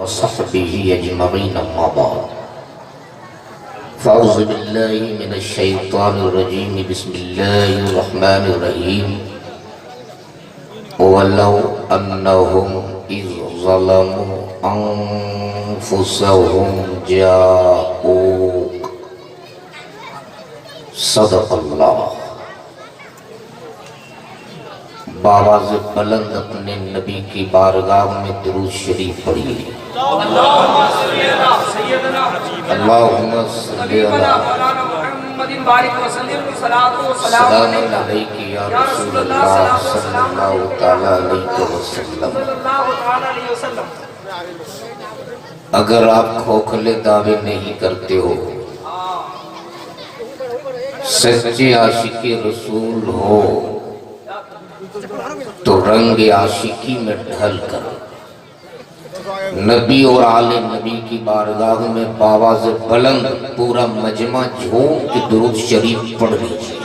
वसहबिही अजमईन अम्मा बाद फ़अऊज़ु बिल्लाहि मिनश शैतानिर रजीम बिस्मिल्लाहिर रहमानिर रहीम वलौ अन्नहुम इज़ ज़लमू अनफुसहुम जाऊक सदक़ल्लाह। बावाज़ बुलंद अपने नबी की बारगाह में दुरूद शरीफ पढ़िए। अल्लाहुम्मा सल्ली अला मुहम्मदिन बारिक व सल्लिम सलातो सलाम अलैका या रसूलल्लाह सल्लल्लाहु तआला अलैहि वसल्लम। अगर आप खोखले दावे नहीं करते हो, सच्चे आशिक़े रसूल हो, तो रंग आशिकी में ढल कर नबी और आले नबी की बारगाह में बावाज़ बुलंद पूरा मजमा झूम के दुरूद शरीफ पढ़ लीजिए।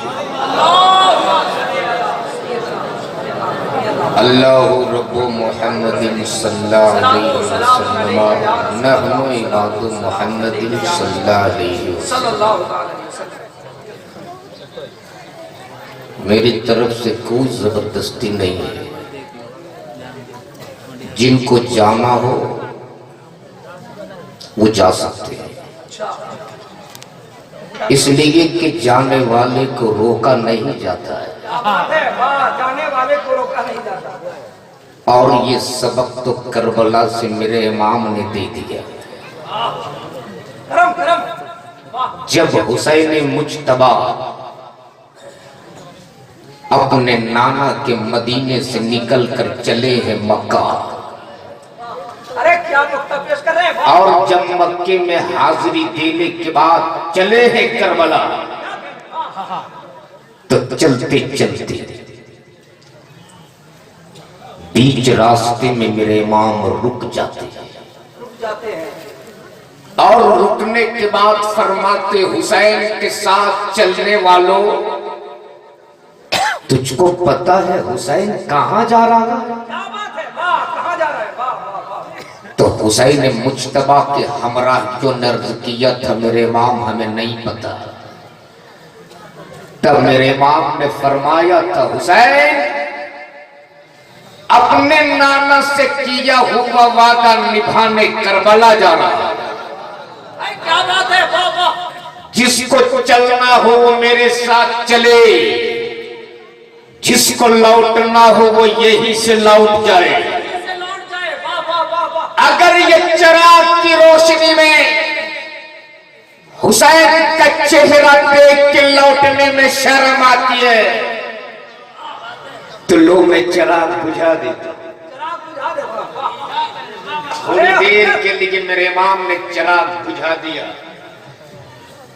अल्लाहु रब्बु मुहम्मदिन सल्लल्लाहु अलैहि वसल्लम नहनु इबादु मुहम्मदिन सल्लल्लाहु अलैहि वसल्लम। मेरी तरफ से कोई जबरदस्ती नहीं है। जिनको जाना हो वो जा सकते हैं, इसलिए कि जाने वाले को रोका नहीं जाता है। जाने वाले को रोका नहीं जाता। और ये सबक तो करबला से मेरे इमाम ने दे दिया। जब हुसैन मुज्तबा अपने नाना के मदीने से निकल कर चले हैं मक्का, अरे क्या नुक्ता पेश कर रहे हैं? और जब मक्के में हाजिरी देने के बाद चले हैं करबला, तो चलते चलते बीच रास्ते में मेरे इमाम रुक जाते हैं। और रुकने के बाद फरमाते, हुसैन के साथ चलने वालों, तुझको पता है हुसैन कहाँ जा रहा है? क्या बात है? वाह, कहाँ जा रहा है? वाह वाह वाह। तो हुसैन मुज्तबा के हमरा जो नर्ज किया था मेरे इमाम हमें नहीं पता। तब मेरे इमाम ने फरमाया था, हुसैन अपने नाना से किया हुआ वादा निभाने करबला जा रहा है। क्या बात है? वाह वाह। जिसको चलना हो वो मेरे साथ चले, जिसको लौटना हो वो यही से लौट जाए। अगर ये चिराग की रोशनी में हुसैन का चेहरा देख के लौटने में शर्म आती है, तो लो मैं चिराग बुझा देता। थोड़ी देर के लिए मेरे इमाम ने चिराग बुझा दिया,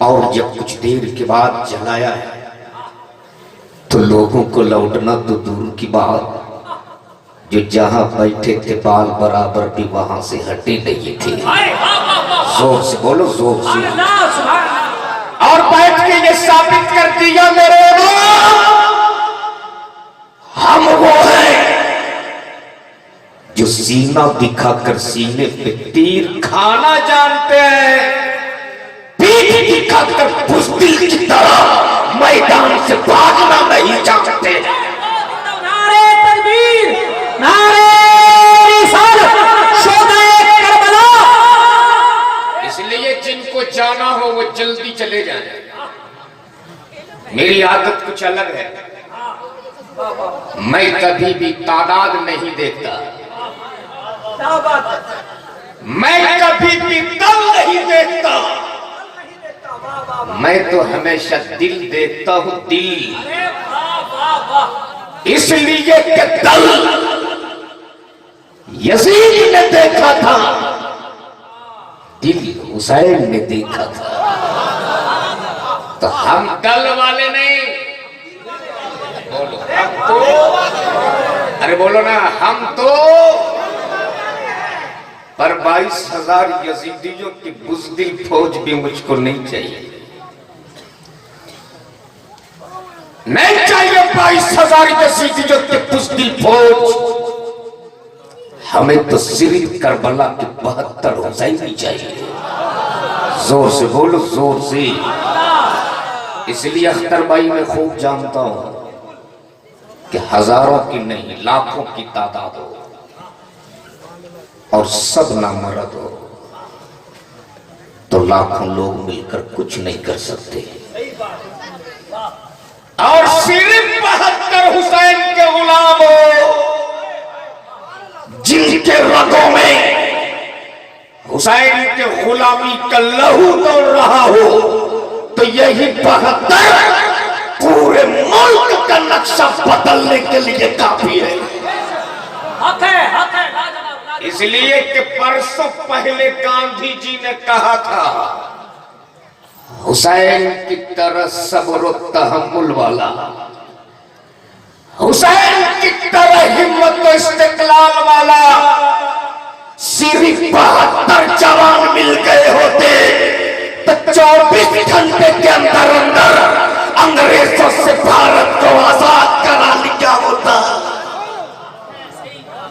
और जब कुछ देर के बाद जलाया है, तो लोगों को लौटना तो दूर की बात, जो जहां बैठे थे बाल बराबर भी वहां से हटे नहीं थे। जोर से बोलो, जोर से। और बैठ के ये साबित कर दिया मेरे हम वो हैं जो सीना दिखाकर सीने पे तीर खाना जानते हैं, पीठ दिखाकर बुज़दिल की तरह मैदान से भागना नहीं जानते। नारे तकबीर, नारे रिसालत, शोधाए करबला। इसलिए जिनको जाना हो वो जल्दी चले जाए। मेरी आदत कुछ अलग है, मैं कभी भी तादाद नहीं देखता, क्या बात है? मैं कभी भी दल नहीं देखता, मैं तो हमेशा दिल देखता हूं, दिल। इसलिए कि दल यजीद ने देखा था, दिल हुसैन ने देखा था। तो हम दल वाले नहीं, बोलो हम तो, अरे बोलो ना, हम तो पर 22,000 यजीदियों की बुज़दिल फौज भी मुझको नहीं चाहिए। नहीं चाहिए 22,000 यजीदियों की बुज़दिल फौज। हमें तो सिर्फ करबला के 72 हुसैनी चाहिए। जोर से बोलो, जोर से। इसलिए अख्तर भाई मैं खूब जानता हूं कि हजारों की नहीं लाखों की तादाद हो और सब नामर्द हो तो लाखों लोग मिलकर कुछ नहीं कर सकते। और सिर्फ 72 हुसैन के गुलाम हो जिनके रगों में हुसैन के गुलामी का लहू दौड़ रहा हो तो यही 72 पूरे मुल्क का नक्शा बदलने के लिए काफी है। हक है, हक है, लाजवाब। इसलिए कि परसों पहले गांधी जी ने कहा था हुसैन की तरह सब्र और तहम्मुल वाला, हुसैन की तरह हिम्मत और इस्तिकलाल वाला सिर्फ 72 जवान मिल गए होते तो 24 घंटे के अंदर अंदर अंग्रेजों से भारत को आजाद करा लिया होता।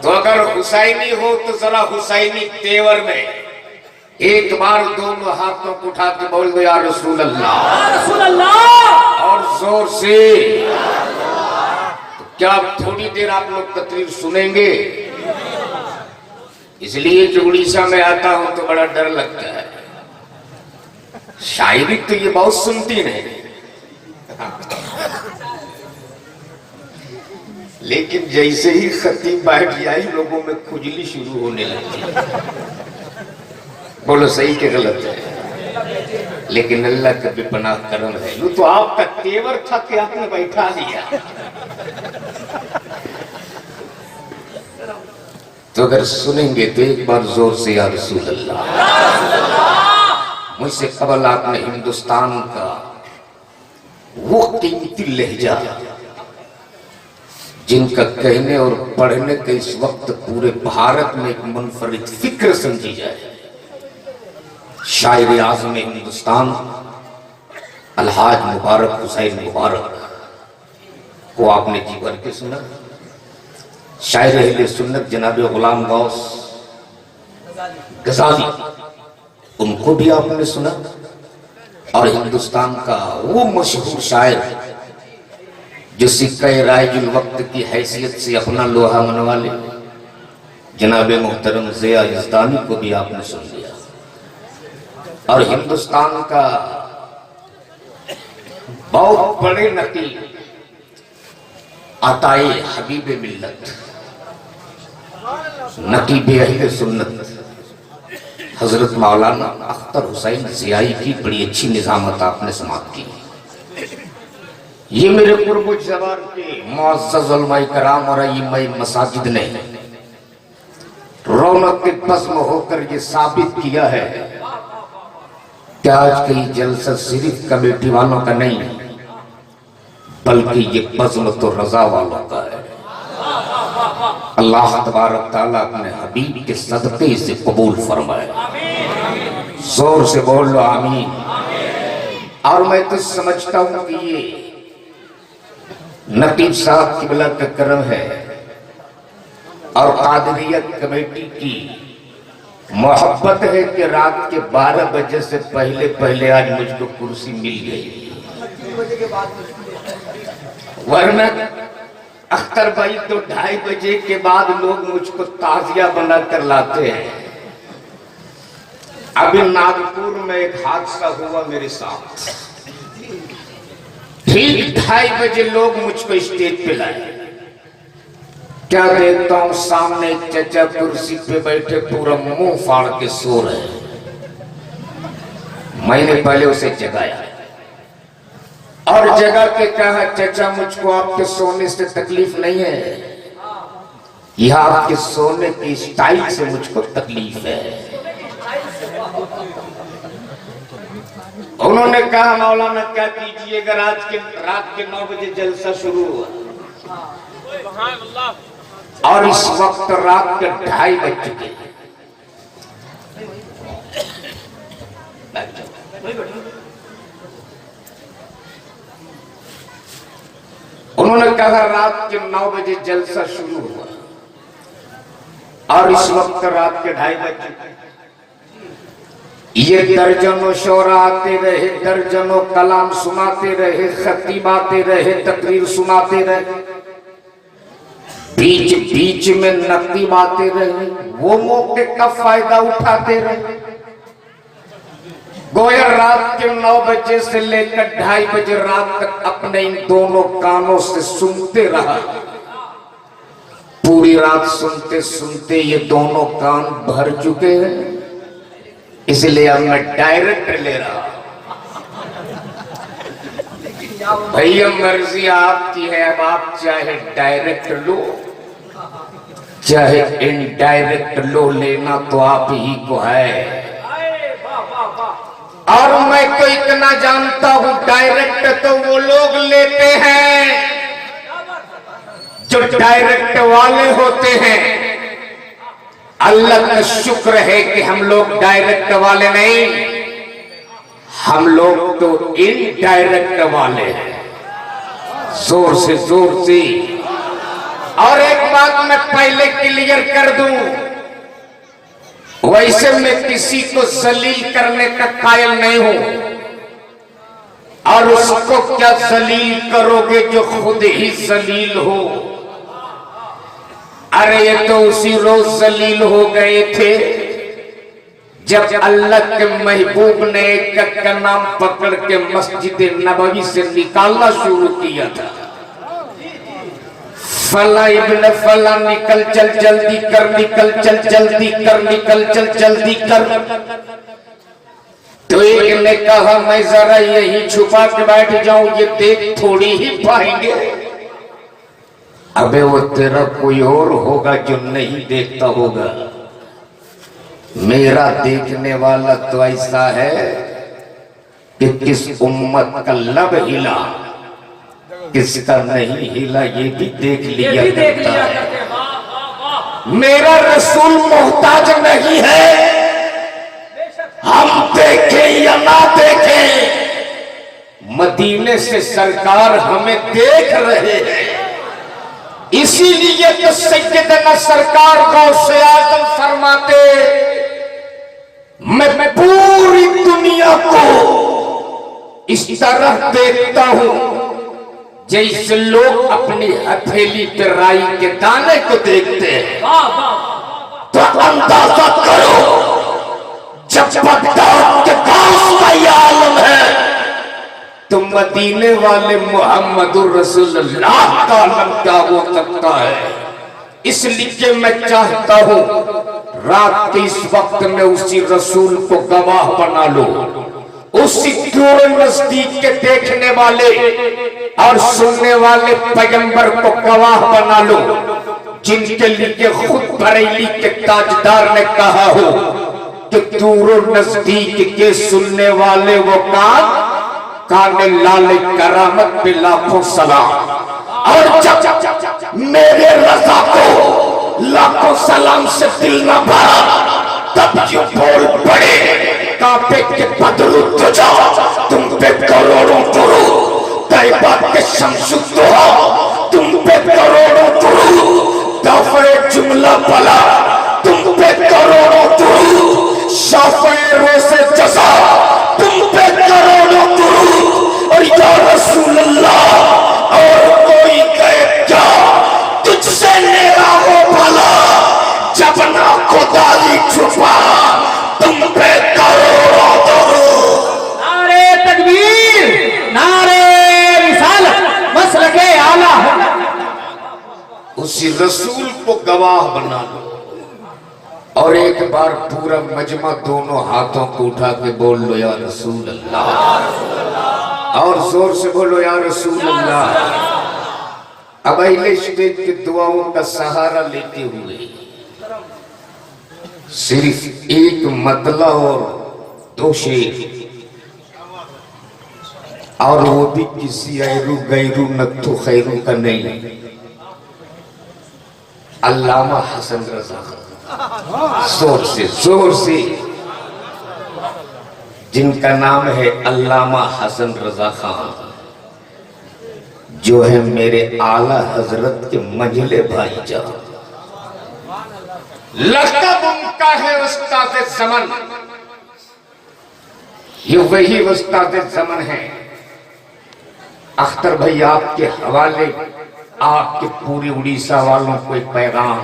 तो अगर हुसैनी हो तो जरा हुसैनी तेवर में एक बार दोनों हाथों को उठा के बोल दो या रसूल अल्लाह, या रसूल अल्लाह। और जोर से। तो क्या थोड़ी देर आप लोग तकरीर सुनेंगे? इसलिए कि उड़ीसा में आता हूं तो बड़ा डर लगता है। शायरी तो ये बहुत सुनती नहीं, लेकिन जैसे ही खतीब बैठ जाए लोगों में खुजली शुरू होने लगती। बोलो सही के गलत है? लेकिन अल्लाह का बेपनाह करम है। वो तो आपका तेवर था कि आपने बैठा लिया। तो अगर सुनेंगे तो एक बार जोर से या रसूल अल्लाह। मुझसे कबल आपने हिंदुस्तान का वो कीमती लहजा जिनका कहने और पढ़ने के इस वक्त पूरे भारत में एक मुनफरिद फिक्र समझी जाए, शायर आज़म हिंदुस्तान अलहाज मुबारक हुसैन मुबारक को आपने जी भर के सुना। शायर अहले सुन्नत जनाब गुलाम गौस गजाली, उनको भी आपने सुना। और हिंदुस्तान का वो मशहूर शायर जो सिक्का राइजुल वक्त की हैसियत से अपना लोहा मनवा ले, जनाब मोहतरम ज़िया यज़दानी को भी आपने सुन लिया। और हिंदुस्तान का बहुत बड़े नकील अताए हबीब मिल्लत, नकीब अहले सुन्नत हजरत मौलाना अख्तर हुसैन ज़ियाई की बड़ी अच्छी निजामत आपने समाप्त की। ये मेरे कुर्ब जवान के मुअज़्ज़ज़ उलमाए कराम और इमाम मसाजिद ने रौनक के बज़्म होकर ये साबित किया है कि आज का ये जलसा सिर्फ कमेटी वालों का नहीं बल्कि ये बज़्म तो रजा वालों का है। अल्लाह तबारक ताला अपने हबीब के सदक़े से कबूल फरमाए। जोर से बोल लो आमीन। और मैं तो समझता हूं कि ये नकीब साहब किबला का करम है और कादरिया कमेटी की मोहब्बत है कि रात के 12 बजे से पहले पहले आज मुझको कुर्सी मिल गई, वरना अख्तर भाई तो 2:30 बजे के बाद लोग मुझको ताजिया बना कर लाते हैं। अभी नागपुर में एक हादसा हुआ मेरे साथ, ठीक 2:30 बजे लोग मुझको स्टेज पे लाए। क्या देखता हूं सामने एक चचा कुर्सी पे बैठे पूरा मुंह फाड़ के सो रहे। मैंने पहले उसे जगाया और जगह के कहा, चचा मुझको आपके सोने से तकलीफ नहीं है, यह आपके सोने की स्टाइल से मुझको तकलीफ है। उन्होंने कहा, मौलाना क्या कीजिएगा, रात के 9 बजे जलसा शुरू हुआ और इस वक्त रात के 2:30 बज चुके। उन्होंने कहा रात के 9 बजे जलसा शुरू हुआ और इस वक्त रात के 2:30 बज चुके। ये दर्जनों शोरा आते रहे, दर्जनों कलाम सुनाते रहे, खतीब आते रहे, तकरीर सुनाते रहे, बीच बीच में नकीब आते रहे, वो मौके का फायदा उठाते रहे। गोया रात के 9 बजे से लेकर 2:30 बजे रात तक अपने इन दोनों कानों से सुनते रहा। पूरी रात सुनते सुनते ये दोनों कान भर चुके हैं, इसलिए अब मैं डायरेक्ट ले रहा। भैया मर्जी आपकी है, अब आप चाहे डायरेक्ट लो चाहे इनडायरेक्ट लो, लेना तो आप ही को है। और मैं तो इतना जानता हूं, डायरेक्ट तो वो लोग लेते हैं जो डायरेक्ट वाले होते हैं। अल्लाह का शुक्र है कि हम लोग डायरेक्ट वाले नहीं, हम लोग तो इनडायरेक्ट वाले हैं, जोर से जोर से। और एक बात मैं पहले क्लियर कर दूं, वैसे मैं किसी को जलील करने का कायल नहीं हूं, और उसको क्या जलील करोगे जो खुद ही जलील हो। अरे ये तो उसी रोज जलील हो गए थे जब अल्लाह के महबूब ने एक का नाम पकड़ के मस्जिद नबवी से निकालना शुरू किया था। फला इब्न फला निकल चल जल्दी कर, निकल चल जल्दी कर, निकल चल जल्दी कर। तो एक ने कहा मैं जरा यही छुपा के बैठ जाऊं, ये देख थोड़ी ही पाएंगे। अबे वो तेरा कोई और होगा जो नहीं देखता होगा, मेरा देखने वाला तो ऐसा है कि किस उम्मत का लब हिला किसका नहीं हिला ये भी देख लिया करता है। मेरा रसूल मोहताज नहीं है, हम देखें या ना देखें, मदीने से सरकार हमें देख रहे हैं। इसीलिए तो सैयदना सरकार गौसे आजम फरमाते, मैं पूरी दुनिया को इस तरह देखता हूं जैसे लोग अपनी हथेली पे राई के दाने को देखते हैं। तो अंदाजा करो जब बगदाद के पास का ये आलम है तो मदीने वाले मुहम्मदुर रसूलुल्लाह का आलम क्या हो सकता है। इसलिए मैं चाहता हूं रात के इस वक्त में उसी रसूल को गवाह बना लो, उसी दूर नजदीक के देखने वाले और सुनने वाले पैगंबर को गवाह बना लो, जिनके लिए खुद बरेली के ताजदार ने कहा हो कि दूर नजदीक के सुनने वाले वो काने लाले करामत पे लाखों सलाम। और जब मेरे रज़ा को लाखों सलाम से दिल न भरा तब जो बोल पड़े कांपे के बदलू तुझा तुम पे करोड़ों दुरूद, तैयबा के शमसुद्दो तुम पे करोड़ों दुरूद, दाफ़े जुमला भला तुम पे करोड़ों दुरूद, शाफ़े रोज़े जज़ा तुम पे करोड़ों दुरूद। और या रसूल अल्लाह और कोई कहे क्या तुझसे मेरा हो भला, जब ना खुदाई छुपा तुम पे करोड़ों दुरूद। नारे तकबीर, नारे रिसालत, मसलके आला। उसी रसूल को गवाह बना लो। और एक बार पूरा मजमा दोनों हाथों को उठा के बोल लो या रसूल अल्लाह, और जोर से बोलो या रसूल अल्लाह। अब अहले स्टेज की दुआओं का सहारा लेते हुए सिर्फ एक मतला और 2 शेर, और वो भी किसी ऐरू गैरू नत्थु खैरू का नहीं, अल्लामा हसन रजा खान। जोर से जिनका नाम है अल्लामा हसन रजा खान, जो है मेरे आला हजरत के मंझले भाईजान। लक़ब उनका है उस्ताद ज़मन, ये वही उस्ताद ज़मन है। अख्तर भाई आपके हवाले आपके पूरी उड़ीसा वालों को एक पैगाम।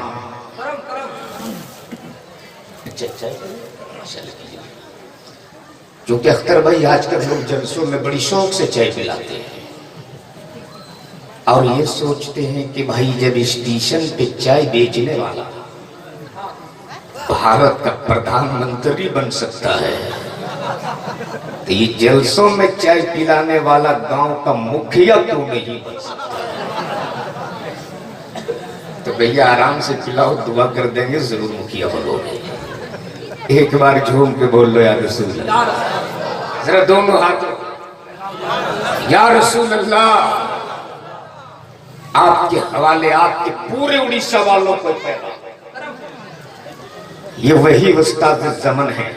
क्योंकि अख्तर भाई आजकल लोग जलसों में बड़ी शौक से चाय पिलाते हैं और ये सोचते हैं कि भाई जब स्टेशन पे चाय बेचने वाला भारत का प्रधानमंत्री बन सकता है तो ये जलसों में चाय पिलाने वाला गांव का मुखिया क्यों नहीं बन सकता। तो भैया आराम से पिलाओ, दुआ कर देंगे, जरूर मुखिया बनोगे। एक बार झूम के बोल लो या रसूल अल्लाह, जरा दोनों हाथों या रसूल अल्लाह। आपके हवाले आपके पूरे उड़ीसा वालों को पैगाम। ये वही उस्ताद ज़मन है,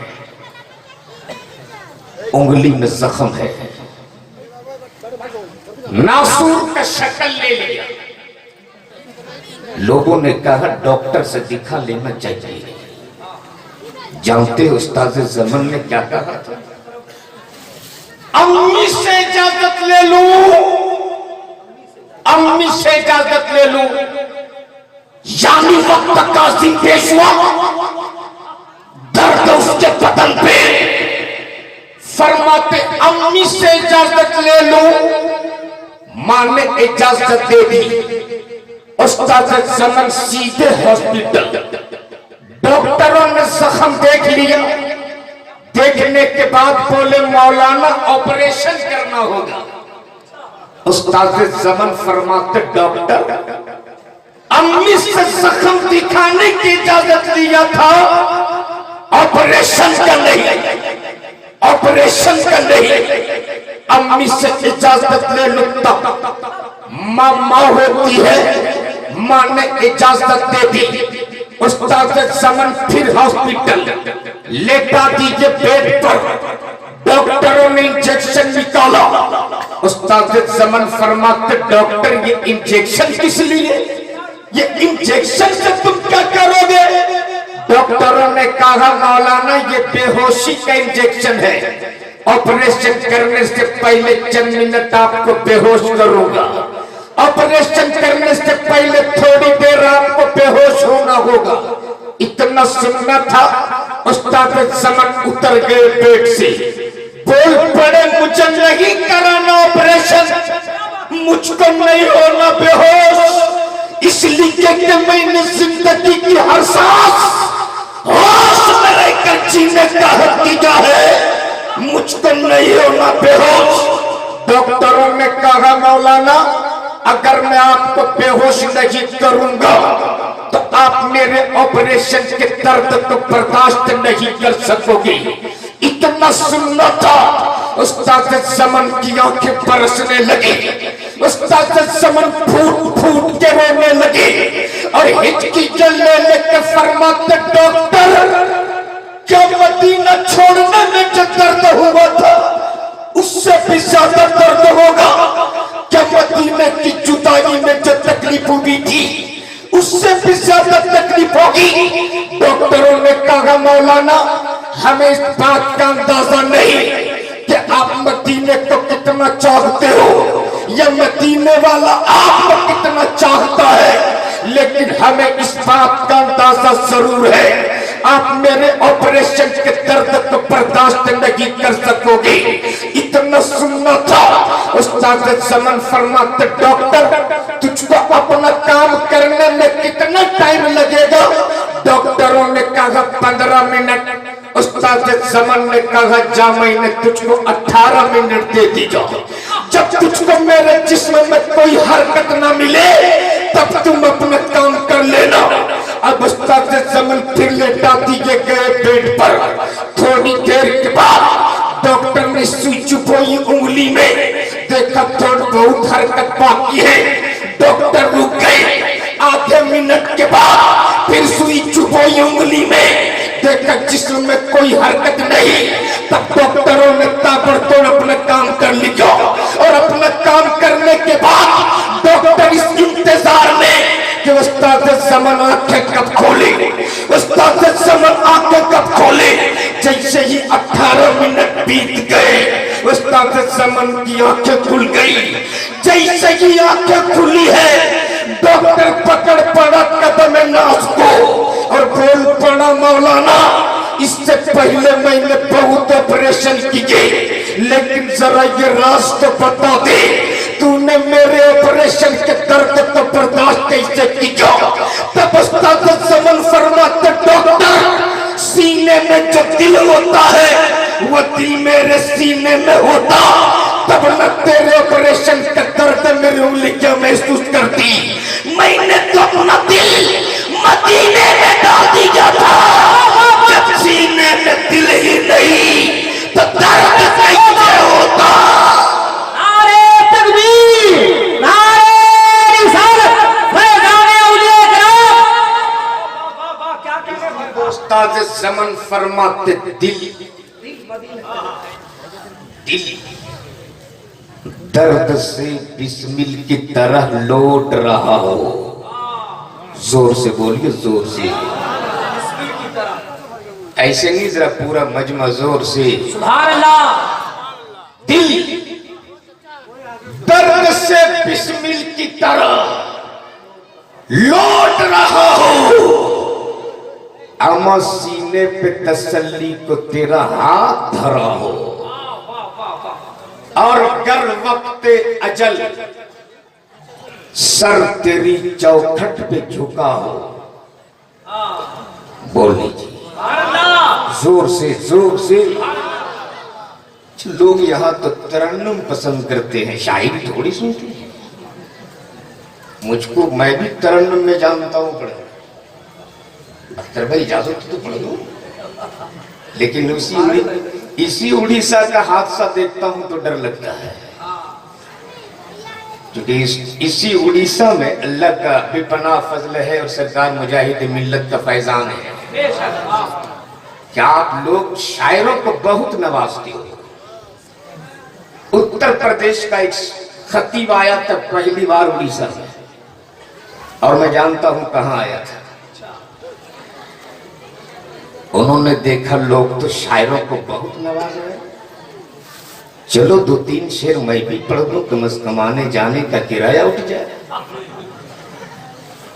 उंगली में जख्म है, नासूर का शक्ल ले लिया। लोगों ने कहा डॉक्टर से दिखा लेना चाहिए। जानते उस्ताद ज़मन ने क्या कहा था? अम्मी से इजाजत ले लूं, अम्मी से इजाजत ले लूं, यानी वक्त कासिम पेशवा दर्द उसके बदन पे फरमाते अम्मी से इजाजत ले लूं। मां ने इजाजत दे दी, उस्ताद ज़मन सीधे हॉस्पिटल। डॉक्टरों ने जख्म देख लिया, देखने के बाद बोले मौलाना ऑपरेशन करना होगा। उस्ताद ज़मन फरमाते डॉक्टर अम्मी से जख्म दिखाने की इजाजत लिया था, ऑपरेशन का नहीं, ऑपरेशन का नहीं। अम्मी से इजाजत ले लूं, मां होती है, मां ने इजाजत दे दी। उस्ताद ज़मन फिर हॉस्पिटल, लेटा दीजिए बेड पर। डॉक्टरों ने इंजेक्शन निकाला। उस्ताद ज़मन फरमाते डॉक्टर ये इंजेक्शन किस लिए, ये इंजेक्शन से तुम क्या करोगे? डॉक्टरों ने कहा मौलाना ये बेहोशी का इंजेक्शन है, ऑपरेशन करने से पहले चंद मिनट आपको बेहोश करूंगा, ऑपरेशन करने से पहले थोड़ी देर आपको बेहोश होना होगा। इतना सुनना था, उस्ताद ज़मन उतर गए बेड से, बोल पड़े मुझे नहीं कराना ऑपरेशन, मुझको नहीं होना बेहोश, इसलिए कि मैंने जिंदगी की हर सांस होश में रहकर जीने का हक किया है, मुझको नहीं होना बेहोश। डॉक्टरों ने कहा मौलाना अगर मैं आपको बेहोश नहीं करूंगा तो आप मेरे ऑपरेशन के दर्द को बर्दाश्त नहीं कर सकोगे। इतना सुनना था, उस्ताद ज़मन की आंखें बरसने लगी, उस्ताद ज़मन फूट फूट के रोने लगे और हिचकी जलने लेकर फरमाते डॉक्टर क्या मदीना छोड़ने में जो दर्द हुआ था उससे भी ज्यादा दर्द होगा? क्या मदीने की जुदाई में जो तकलीफ हुई थी उससे भी ज्यादा तकलीफ होगी? डॉक्टरों ने कहा मौलाना हमें इस बात का अंदाजा नहीं कि आप मदीने को कितना चाहते हो या मदीने वाला आपको कितना चाहता है, लेकिन हमें इस बात का अंदाजा जरूर है आप मेरे ऑपरेशन के दर्द को बर्दाश्त नहीं कर सकोगे। इतना सुनना था, उस्ताद ज़मन फरमाते डॉक्टर तुझको अपना काम करने में कितना टाइम लगेगा? डॉक्टरों ने कहा 15 मिनट। उस्ताद ज़मन ने कहा जा मैंने तुझको 18 मिनट दे दी जाओ, जब तुझको मेरे जिस्म में कोई हरकत ना मिले तब तुम अपना काम कर लेना। अब उस्ताद ज़मन फिर लेटा दिए गए बेड पर। थोड़ी देर के बाद डॉक्टर ने सुई चुभोई उंगली में, देखा थोड़ी बहुत हरकत बाकी है, डॉक्टर रुक गए। आधे मिनट के बाद फिर सुई चुभोई उंगली में, देखा जिस्म में कोई हरकत नहीं, तब डॉक्टरों ने ताबड़तोड़ अपना काम कर लिया और अपना काम करने के बाद डॉक्टर इस इंतजार में कि उस्ताद ज़मन आंखें कब खोले, उस्ताद समन आंखें कब खोले, जैसे ही 18 मिनट बीत गए उस्ताद समन की आंखें खुल गई। जैसे ही आंखें खुली है डॉक्टर पकड़ पड़ा कदम नाज को और बोल पड़ा मौलाना इससे पहले मैंने बहुत ऑपरेशन किए, लेकिन जरा ये राज तो बता दे तूने मेरे ऑपरेशन के दर्द को बर्दाश्त कैसे किया। तब उस्ताद समन फरमाते डॉक्टर सीने में जो दिल होता है वो दिल मेरे सीने में होता, तब न तेरे ऑपरेशन का दर्द मेरी उंगलियां महसूस करती। मैंने तो अपना दिल मदीने में डाल दिया था, जब सीने में दिल ही नहीं तो दर्द कैसे होता। नारे तकबीर, नारे रिसालत, फैज़ाने औलिया किराम। वाह वाह क्या कहने। उस्ताद ज़मन फरमाते दिल दर्द से बिस्मिल की तरह लौट रहा हो। जोर से बोलिए, जोर से, ऐसे नहीं, जरा पूरा मजमा जोर से। सुभान अल्लाह। दिल दर्द से बिस्मिल की तरह लौट रहा हो, अमा सीने पे तसल्ली को तेरा हाथ धरा हो, और गर वक्ते अजल सर तेरी चौखट पे झुका हो। बोल लीजिए जोर से, जोर से। लोग यहाँ तो तरन्नुम पसंद करते हैं, शायरी थोड़ी सुनते हैं। मुझको, मैं भी तरन्नुम में जानता हूँ पढ़, अख्तर भाई इजाजत तो पढ़ दो, लेकिन इसी उड़ीसा का हादसा देखता हूं तो डर लगता है, क्योंकि इसी उड़ीसा में अल्लाह का बेपनाह फजल है और सरकार मुजाहिद मिल्लत का फैजान है। क्या आप लोग शायरों को बहुत नवाजते हो। उत्तर प्रदेश का एक खतीब आया था पहली बार उड़ीसा में, और मैं जानता हूं कहां आया था। उन्होंने देखा लोग तो शायरों को बहुत नवाज रहे, चलो 2-3 शेर मैं भी पढ़ दूं, कम से कम आने जाने का किराया उठ जाए।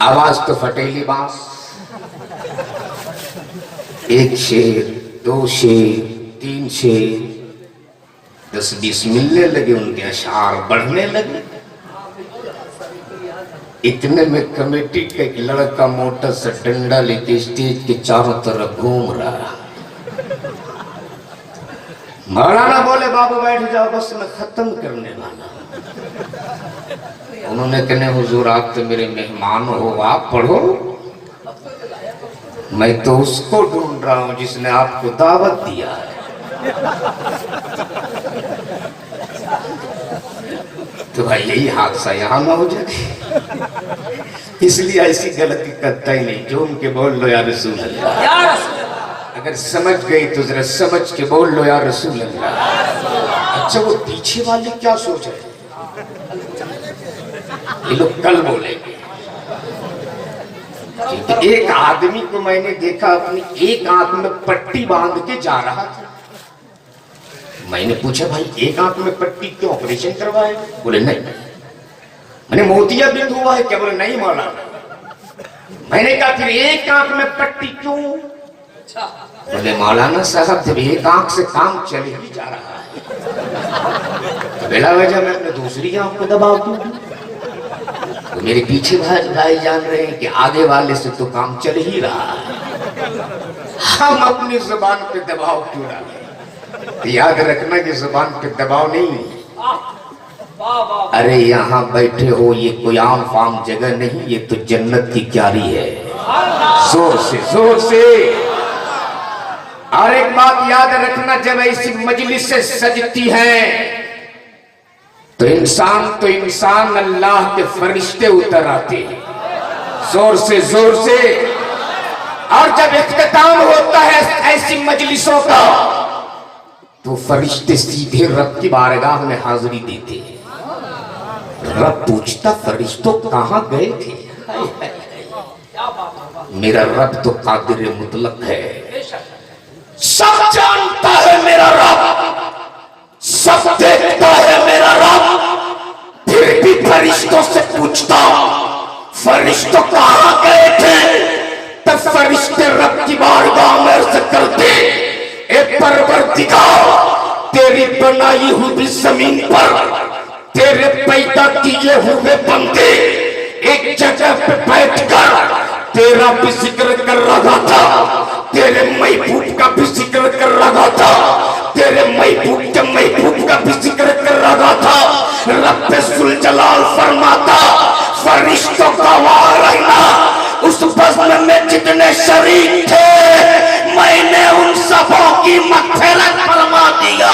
आवाज तो फटेली बांस, 1 शेर, 2 शेर, 3 शेर, 10-20 मिलने लगे, उनके अशार बढ़ने लगे। इतने में कमेटी का एक लड़का मोटा सा डंडा लेके स्टेज के चारों तरफ घूम रहा। मौलाना बोले बाबू बैठ जाओ, बस मैं खत्म करने वाला। उन्होंने कहने हुजूर आप तो मेरे मेहमान हो, आप पढ़ो। मैं तो उसको ढूंढ रहा हूं जिसने आपको दावत दिया है। तो भाई यही हादसा यहाँ ना हो जाए, इसलिए ऐसी गलती करता ही नहीं। जो उनके बोल लो या रसूल अल्लाह, अगर समझ गई तो जरा समझ के बोल लो या रसूल अल्लाह। अच्छा वो पीछे वाले क्या सोच रहे, ये लोग कल बोलेंगे। एक आदमी को मैंने देखा अपनी एक आंख में पट्टी बांध के जा रहा था। मैंने पूछा भाई एक आंख में पट्टी क्यों, ऑपरेशन करवाए? बोले नहीं। मैंने मोतियाबिंद हुआ है क्या? बोले नहीं मौलाना। मैंने कहा फिर एक आंख में पट्टी क्यों? बोले मौलाना साहब जब एक आंख से काम चल ही जा रहा है तो बिला वजह मैं अपने दूसरी आंख को दबाव दूं। तो मेरे पीछे भाई जान रहे हैं कि आगे वाले से तो काम चल ही रहा है, हम अपनी जुबान पे दबाव क्यों डालें? याद रखना कि जुबान पे दबाव नहीं है। अरे यहाँ बैठे हो, ये कोई आम फाम जगह नहीं, ये तो जन्नत की क्यारी है। जोर से, जोर से। और एक बात याद रखना, जब ऐसी मजलिस से सजती है तो इंसान अल्लाह के फरिश्ते उतर आते हैं। जोर से, जोर से। और जब इख्तिताम होता है ऐसी मजलिसों का तो फरिश्ते सीधे रब की बारगाह में हाजिरी देते हैं। रब पूछता फरिश्तों कहां गए थे? मेरा रब तो कादिर मुतलक है, बेशक। सब जानता है मेरा रब, सब देखता है मेरा रब। फिर भी फरिश्तों से पूछता फरिश्तों कहां गए थे? तब फरिश्ते रब की बारगाह में अर्ज करते, ए परवरदिगार, तेरी बनाई हुई जमीन पर तेरे पैदा किए हुए बंदे एक जगह पे बैठकर तेरा भी जिक्र कर रहा था, तेरे महबूब का भी जिक्र कर रहा था, तेरे महबूब का भी जिक्र कर रहा था। रब्बे सुल जलाल फरमाता, फरिश्तों का वार रहना, उस बज़्म में जितने शरीक थे मैंने उन सबों की मग़फ़िरत फरमा दिया।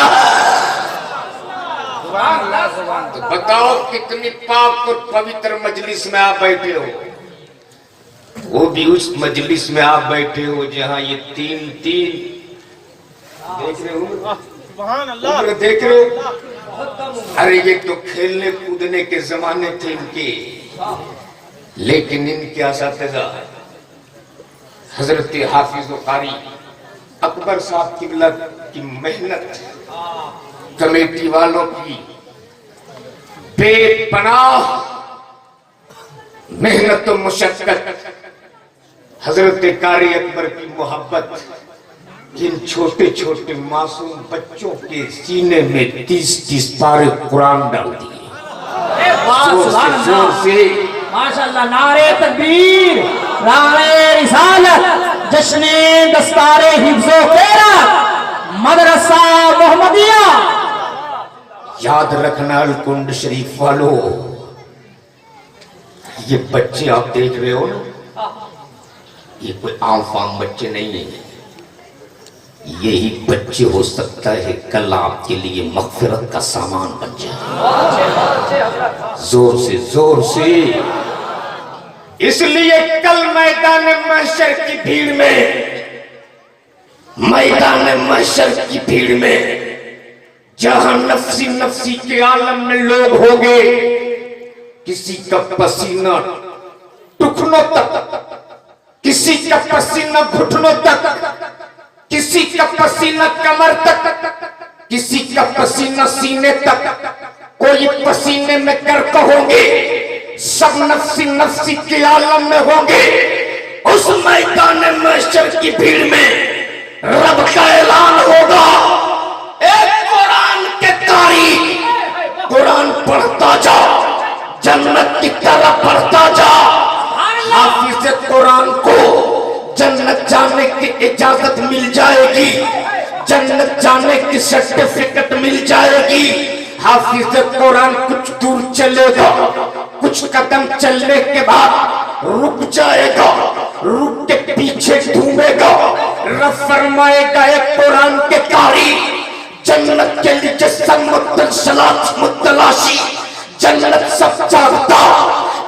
तो बताओ कितनी पाक और पवित्र मजलिस में आप बैठे हो, वो भी उस मजलिस में आप बैठे हो जहां ये तीन देख रहे हो, उम्र देख रहे हो। अरे ये तो खेलने कूदने के जमाने थे इनके, लेकिन इनके असातिज़ा हजरत हाफिज कारी अकबर साहब किबला की मेहनत, कमेटी वालों की बेपनाह मेहनत और मुशक्कत, हजरत कारी अकबर की मोहब्बत, इन छोटे छोटे मासूम बच्चों के सीने में 30-30 पारे कुरान डाल दिए। जोर से माशाअल्लाह, नारे तकबीर, नारे रिसालत, जश्ने दस्तारे हिफ्ज़ो क़िरात, मदरसा मोहम्मदिया। याद रखना अलकुंड शरीफ वालों, ये बच्चे आप देख रहे हो ना, ये कोई आम फाम बच्चे नहीं है। यही बच्चे हो सकता है कल आपके लिए मग़फ़िरत का सामान बन जाए। जोर से इसलिए कल मैदान महशर की भीड़ में जहां नफ्सी नफ्सी के आलम में लोग होंगे, किसी का पसीना टुकनों तक, किसी का पसीना घुटनों तक, किसी का पसीना कमर तक, किसी का पसीना सीने तक, कोई पसीने में गर्क होंगे, सब नफ्सी नफ्सी के आलम में होंगे। उस मैदान महशर की भीड़ में रब का ऐलान होगा, एक कुरान के कारी, कुरान पढ़ता जा, जन्नत की तरफ बढ़ता जा। हाफिज़ कुरान को जन्नत जाने की इजाजत मिल जाएगी, जन्नत जाने की सर्टिफिकेट मिल जाएगी। हाफिज़ कुरान कुछ दूर चलेगा, कुछ कदम चलने के बाद रुक जाएगा, रुक के पीछे घूमेगा। रब फरमाएगा, एक कुरान के कारी जन्नत के लिए मुतलाशी, जन्नत सब चाहता।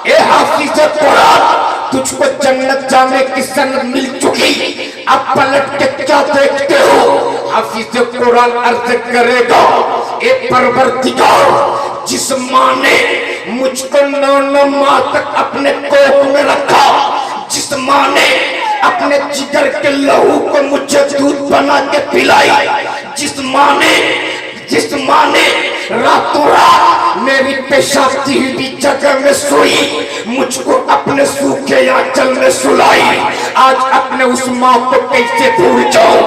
ए हाफिज़ कुरान, तुझको जन्नत जाने की सनद मिल चुकी, अब पलट के क्या देखते हो? हाफिज़ कुरान अर्ज करेगा, ए परवरदिगार, जिस माँ ने मुझको 9 माह तक अपने कोख में रखा, जिस माँ ने अपने जिगर के लहू को मुझे दूध बना के पिलाई, जिस माँ ने रातों रात मेरी पेशाब की हुई जगह में सोई, मुझको अपने सूखे आंचल में सुलाई, आज अपने उस माँ को कैसे भूल जाऊं,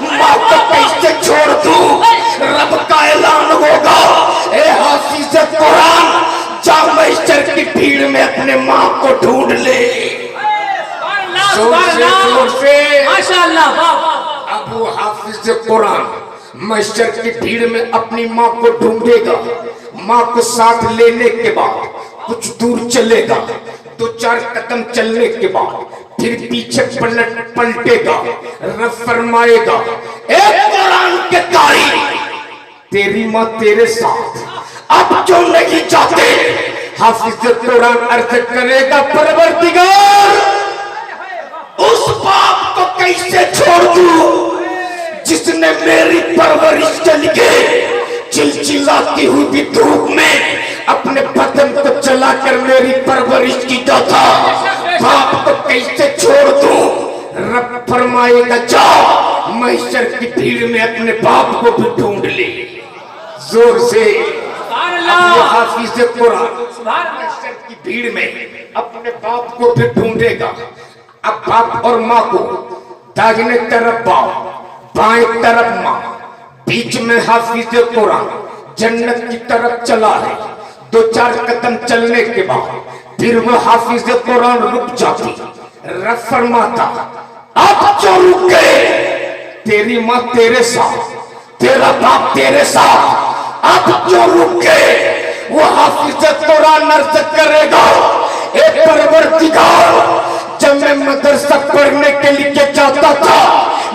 माँ को कैसे छोड़ दूं? रब का ऐलान होगा, ए हाफिज़ कुरान, जा महशर की भीड़ में अपने माँ को ढूंढ ले। जोर से माशाअल्लाह। अबू हाफिज़ कुरान महशर की भीड़ में अपनी माँ को ढूंढेगा। माँ को साथ लेने के बाद कुछ दूर चलेगा, 2-4 कदम चलने के बाद फिर पीछे पलटेगा। रब फरमाएगा, एक कुरान के कारी, तेरी माँ तेरे साथ अब जो नहीं चाहते। हाफिज़ कुरान अर्ज करेगा, परवरदिगार, उस बाप को कैसे छोड़ दूं जिसने मेरी परवरिश के लिए चिलचिलाती हुई धूप में अपने बदन को जलाकर मेरी परवरिश की था। बाप को कैसे छोड़ दूं? रब फरमाएगा जाओ महशर की भीड़ में अपने बाप को भी ढूंढ ले। जोर से हाफिज कुरान महशर की भीड़ में अपने बाप को भी ढूंढेगा। अब बाप और माँ को दाहिने तरफ बाप, बाएं तरफ माँ, बीच में हाफिज कुरान जन्नत की तरफ चला है। 2-4 कदम चलने के बाद फिर वो हाफिज कुरान रुक जाती। रब फरमाता अब जो रुक गए, तेरी माँ तेरे साथ, तेरा बाप तेरे साथ, अब जो रुक गए वो हाफिज कुरान अर्ज करेगा, ए परवरदिगार, जब मैं मदरसा पढ़ने के लिए जाता था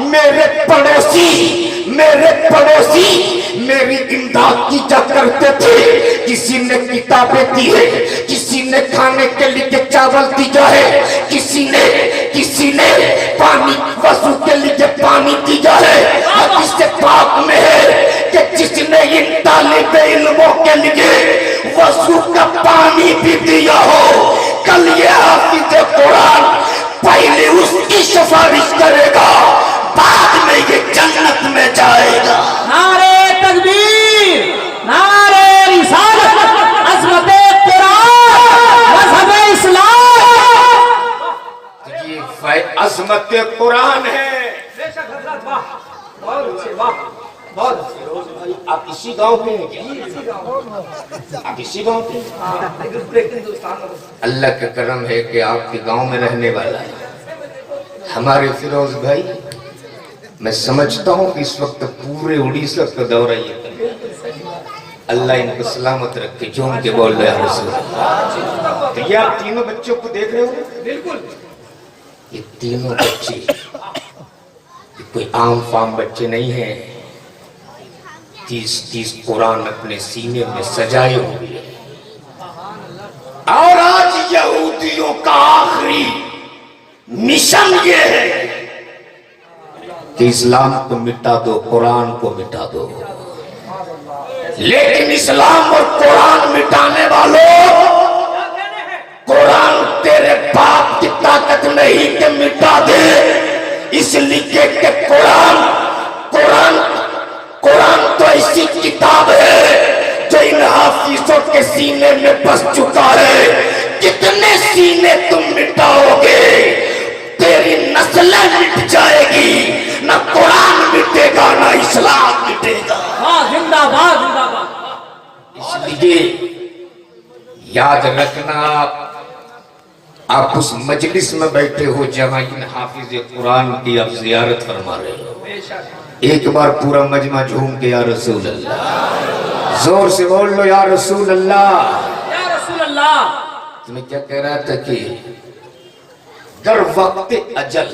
मेरे पड़ोसी मेरी इमदाद की जा करते थे। किसी ने किताबें दी है, किसी ने खाने के लिए चावल दिया है, किसी ने पानी वजू के लिए पानी दिया है। अब इससे पाक में है कि जिसने इन तालिबे इल्मों के लिए वजू का पानी भी दिया हो, कल ये हाफिज कुरान पहले उसकी सिफारिश करेगा, बाद में ये जन्नत में जाएगा। नारे तकबीर, नारे रिसालत, अज़मते कुरान, मज़हबे इस्लाम। ये अज़मत कुरान है। बेशक हज़रत, वाह, बहुत अच्छे, वाह, बहुत अच्छे। भाई आप इसी गांव के हैं क्या? आप इसी गांव के हैं? अल्लाह का करम है कि आपके गांव में रहने वाला है हमारे फिरोज भाई। मैं समझता हूँ कि इस वक्त पूरे उड़ीसा का दौरा ये कर, अल्लाह इनको सलामत रखे। झूम के बोल रहे हैं। तो ये आप तीनों बच्चों को देख रहे हो? बिल्कुल। ये तीनों बच्चे ये कोई आम फाम बच्चे नहीं हैं। 30 कुरान अपने सीने में सजाए हुए। और आज यहूदियों का आखिरी मिशन ये है कि इस्लाम को मिटा दो, कुरान को मिटा दो। लेकिन इस्लाम और कुरान मिटाने वालों, कुरान तेरे बाप की ताकत नहीं कि मिटा दे। इसलिए कि कुरान तो ऐसी किताब है जो इन हाफिजों के सीने में बस चुका है। कितने सीने तुम मिटाओगे, तेरी नस्लें मिट जाएगी, ना कुरान मिटेगा ना इस्लाम मिटेगा। हाँ, जिंदाबाद जिंदाबाद। इसलिए याद रखना, आप उस मजलिस में बैठे हो जहां इन हाफिज कुरान की आप जियारत फरमा रहे हो। एक बार पूरा मजमा झूम के या रसूल अल्लाह, जोर से बोल लो या रसूल अल्लाह, या रसूल अल्लाह। तुम्हें क्या कह रहा था कि दर वक्त अजल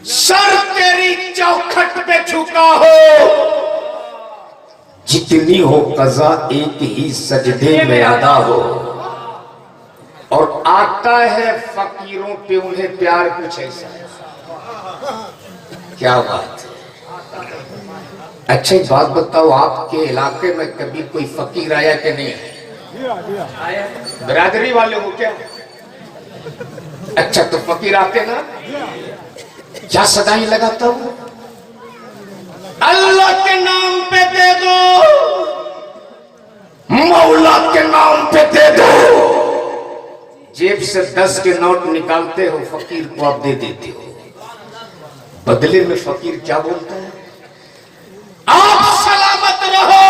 सर तेरी चौखट पे झुका हो, जितनी हो कज़ा एक ही सजदे में अदा हो। और आता है फकीरों पे उन्हें प्यार कुछ ऐसा। क्या बात है। अच्छा एक बात बताओ, आपके इलाके में कभी कोई फकीर आया कि नहीं? बिरादरी वाले हो क्या? अच्छा तो फकीर आते ना, क्या सदाई लगाता हूं, अल्लाह के नाम पे दे दो, मौला के नाम पे दे दो। जेब से 10 के नोट निकालते हो, फकीर को आप दे देते हो। बदले में फकीर क्या बोलता है? आप सलामत रहो,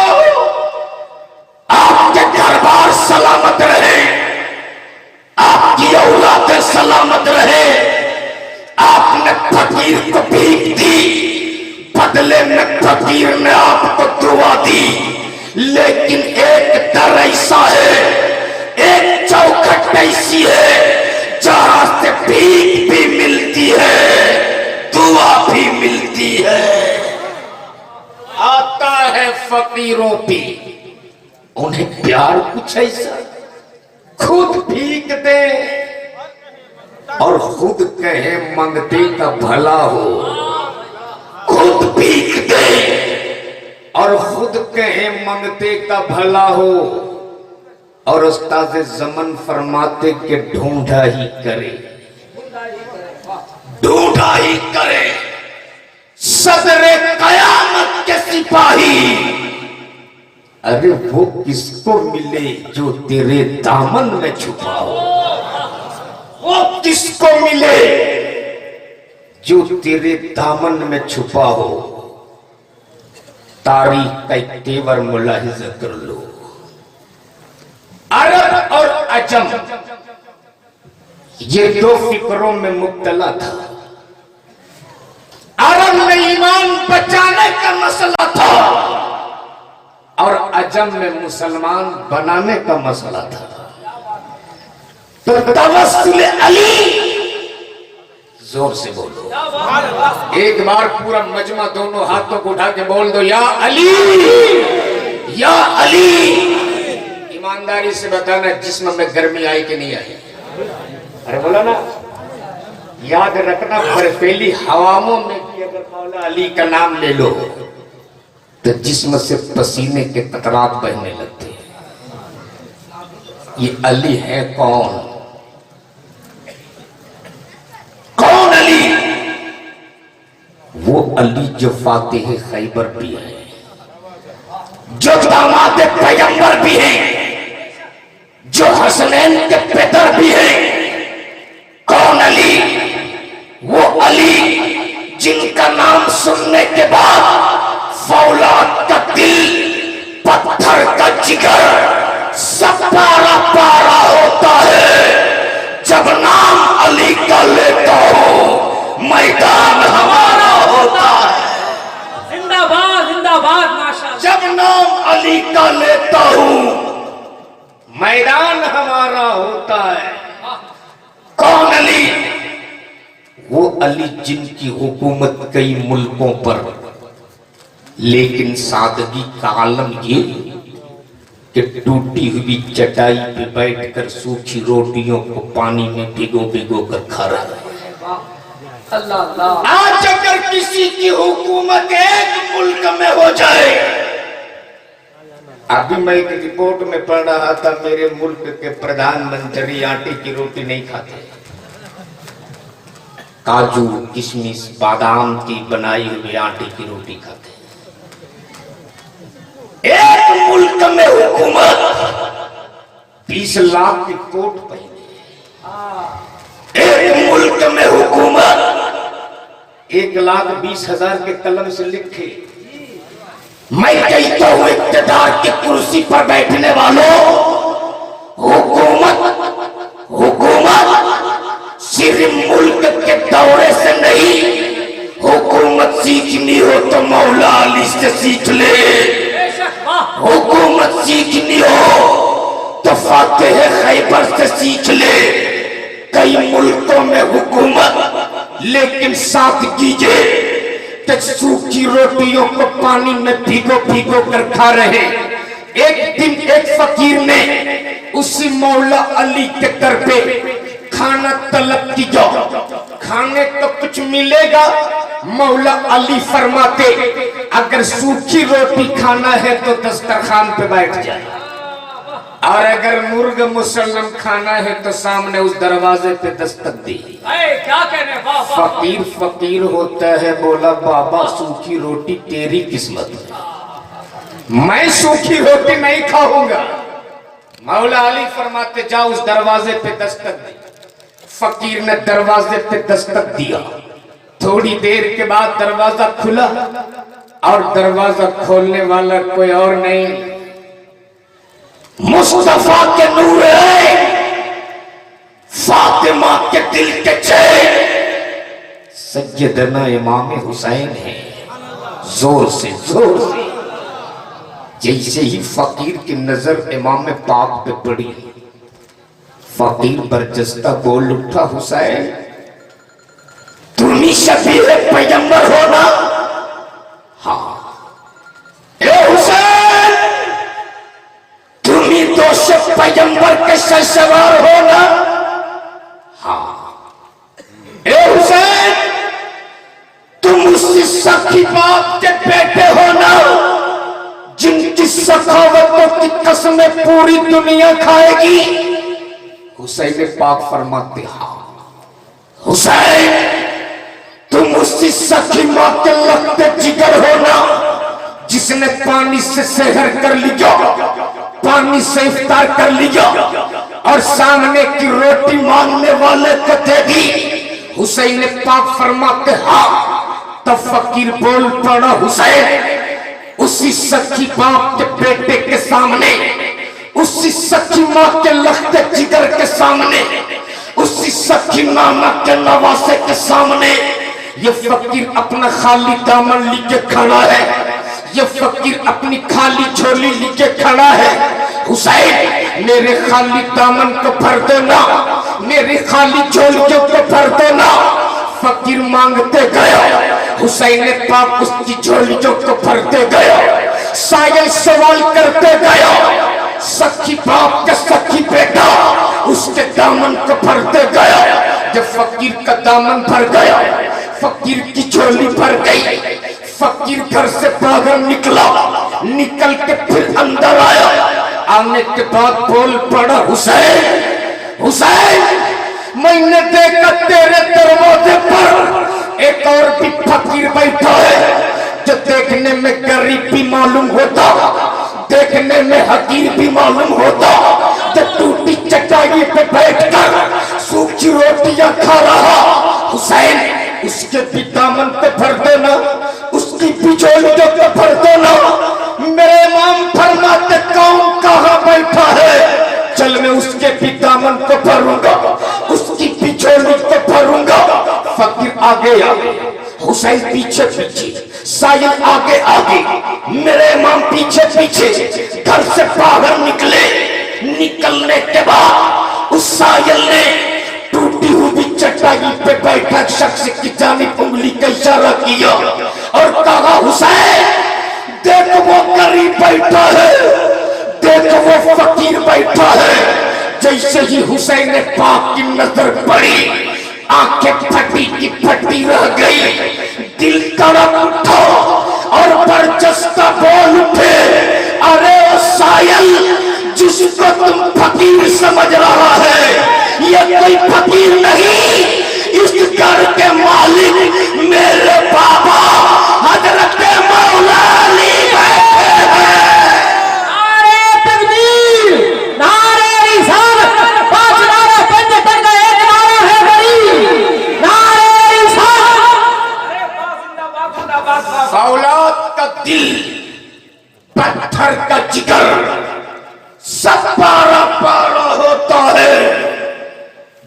आपके घर-बार सलामत रहे, आपकी औलाद सलामत रहे। आपने फकीर को भीख दी, बदले में फकीर ने आपको दुआ दी। लेकिन एक डर ऐसा है, एक चौखट ऐसी है जहां से भीख भी मिलती है, दुआ भी मिलती है। आता है फकीरों पे उन्हें प्यार कुछ ऐसा, खुद भीख दे और खुद कहे मंगते का भला हो, खुद भीख दे और खुद कहे मंगते का भला हो। और उस्ताद ज़मन फरमाते कि ढूंढा ही करे, ढूंढा ही करे सदरे कयामत के सिपाही। अरे वो किसको मिले जो तेरे दामन में छुपा हो, वो किसको मिले जो तेरे दामन में छुपा हो। तारीख का एक तेवर मुलाहिज़ा कर लो। अरब और अजम ये दो फिक्रों में मुब्तला था। अरब में ईमान बचाने का मसला था और अजम में मुसलमान बनाने का मसला था। तो तवस्सुल अली, जोर से बोलो, एक बार पूरा मजमा दोनों हाथों को उठा के बोल दो, या अली, या अली। ईमानदारी से बताना जिस्म में गर्मी आई कि नहीं आई? अरे बोला ना, याद रखना बर्फीली हवाओं में भी अगर मौला अली का नाम ले लो तो जिस्म से पसीने के कतरात बहने लगते हैं। ये अली है कौन? कौन अली? वो अली जो फातिह खैबर भी है, जो दामाद पैगंबर भी है, जो हसनैन के पितर भी है। कौन अली? वो अली जिनका नाम सुनने के बाद फौलाद का दिल, पत्थर का जिगर सब पारा पारा होता है। जब नाम अली का लेता हूं मैदान हमारा होता है। जिंदाबाद जिंदाबाद माशाअल्लाह। जब नाम अली का लेता हूं मैदान हमारा होता है। कौन अली? वो अली जिनकी हुकूमत कई मुल्कों पर, लेकिन सादगी का आलम ये कि टूटी हुई चटाई पे बैठकर सूखी रोटियों को पानी में भिगो भिगो कर खा रहा है। अल्लाह अल्लाह। आज अगर किसी की हुकूमत एक मुल्क में हो जाए, अभी मैं एक रिपोर्ट में पढ़ रहा था, मेरे मुल्क के प्रधानमंत्री आटे की रोटी नहीं खाते, काजू किशमिश बादाम की बनाई हुई आटे की रोटी खाते। एक मुल्क में हुकूमत 20 लाख की कोट पहने, एक मुल्क में हुकूमत 1,20,000 के कलम से लिखे। मैं कहता हूं इक़्तिदार की कुर्सी पर बैठने वालों, हुकूमत सिर्फ मुल्क के दौरे से नहीं, हुकूमत सीखनी हो तो मौला अली से सीख ले। हुकूमत सीखनी हो तो फातिह खैबर से सीख ले। कई मुल्कों में हुकूमत, लेकिन सादगी ये सूखी रोटियों को पानी में भिगो भिगो कर खा रहे। एक दिन एक फकीर ने उसी मौला अली के दर पे खाना तलब किया। खाने को कुछ मिलेगा? मौला अली फरमाते, अगर सूखी रोटी खाना है तो दस्तरखान पे बैठ जाए, और अगर मुर्ग मुसल्लम खाना है तो सामने उस दरवाजे पे दस्तक दी। क्या कहने? फकीर फकीर होता है, बोला बाबा सूखी रोटी तेरी किस्मत है, मैं सूखी रोटी नहीं खाऊंगा। मौला अली फरमाते, जाओ उस दरवाजे पे दस्तक दी। फकीर ने दरवाजे पे दस्तक दिया। थोड़ी देर के बाद दरवाजा खुला और दरवाजा खोलने वाला कोई और नहीं, मुस्तफा के नूर है, फातिमा के दिल के चैन, सैयदना इमाम हुसैन है। जोर से जैसे ही फकीर की नजर इमाम पाक पे पड़ी, फकीर बरजस्ता बोल उठा, हुसैन तुम ही शफीए पैगंबर हो ना? हाँ। ए हुसैन, तुम ही दोषे पैगंबर के सवार हो ना? हाँ। ए हुसैन, तुम उसी सखी बाप के बेटे हो ना जिनकी सखावतों की कसमें पूरी दुनिया खाएगी। हुसैन पाक फरमाते हाँ हुसैन तुम उसी सखी माँ के लगते जिगर हो ना जिसने पानी से सेहर कर लिया, पानी से इफ्तार कर लिया और सामने की रोटी मांगने वाले को दे दी। हुसैन पाक फरमाते हाँ। तब फकीर बोल पड़ा हुसैन उसी सखी बाप के बेटे के सामने, उसी सखी माँ के लगते जिगर के सामने, उसी सखी नाना के नवासे के सामने ये फकीर अपना खाली दामन लेके खड़ा है, ये फकीर अपनी खाली झोली लेके खड़ा है। हुसैन मेरे खाली दामन को भर देना, मेरी खाली झोलियों को भर देना। फकीर मांगते गया, हुसैन पाक उसकी झोलियों को भरते गया। सायल सवाल करते गया, सखी बाप का सखी बेटा उसके दामन को भरते गया। जब फकीर का दामन भर गया, फकीर की झोली भर गई, फकीर घर से बाहर निकला, निकल के फिर अंदर आया। आने के बाद बोल पड़ा हुसैन हुसैन मैंने देखा तेरे दरवाजे पर एक और भी फकीर बैठा है जो देखने में गरीब भी मालूम होता, देखने में हकीर भी मालूम होता, जो टूटी चटाई पे बैठकर सूखी रोटियां खा रहा। हुसैन उसके भी दामन पे भर देना, उसकी भी झोलियों पे भर देना। मेरे इमाम फरमाते कौन कहाँ बैठा है, चल मैं उसके भी दामन को भरूंगा, उसकी भी झोली को भरूंगा। फकीर आगे आगे, हुसैन पीछे पीछे, सायल आगे आगे, मेरे इमाम पीछे पीछे घर से बाहर निकले। निकलने के बाद उस सायल ने टूटी हुई चटाई पे बैठा शख्स की जानिब उंगली का इशारा किया और कहा हुसैन देख वो गरीब बैठा है, देख वो फकीर बैठा है। जैसे ही हुसैन पाक की नजर पड़ी, आंखें फटी की फटी रह गई, दिल तड़प उठा और बरजस्ता बोल उठे, अरे ओ सायल जिसको तुम फकीर समझ रहा है ये कोई फकीर नहीं, इस घर के मालिक मेरे बाबा हजरत मौला अली बैठे हैं। नारे तकबीर, नारे रिसालत, 5 नारे पंजतन का एक नारा है गरीब, नारे रिसालत। अरे जिंदाबाद जिंदाबाद। औलाद का दिल पत्थर का जिगर सब पारा पारा होता है।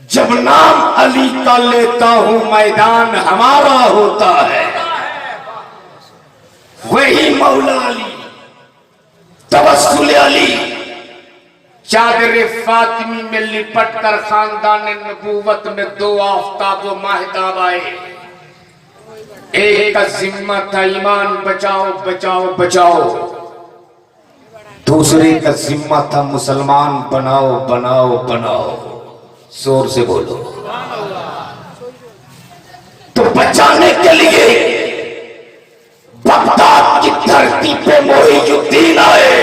जब नाम अली का लेता हूं मैदान हमारा होता है। वही मौला अली, तवस्सुल अली, चादर फातिमी में लिपट कर खानदान नबूवत में 2 आफताब व माहताब आए। एक का जिम्मा था ईमान बचाओ बचाओ बचाओ, दूसरे का जिम्मा था मुसलमान बनाओ बनाओ बनाओ। जोर से बोलो। तो बचाने के लिए बगदाद की धरती पे मोहिउद्दीन आए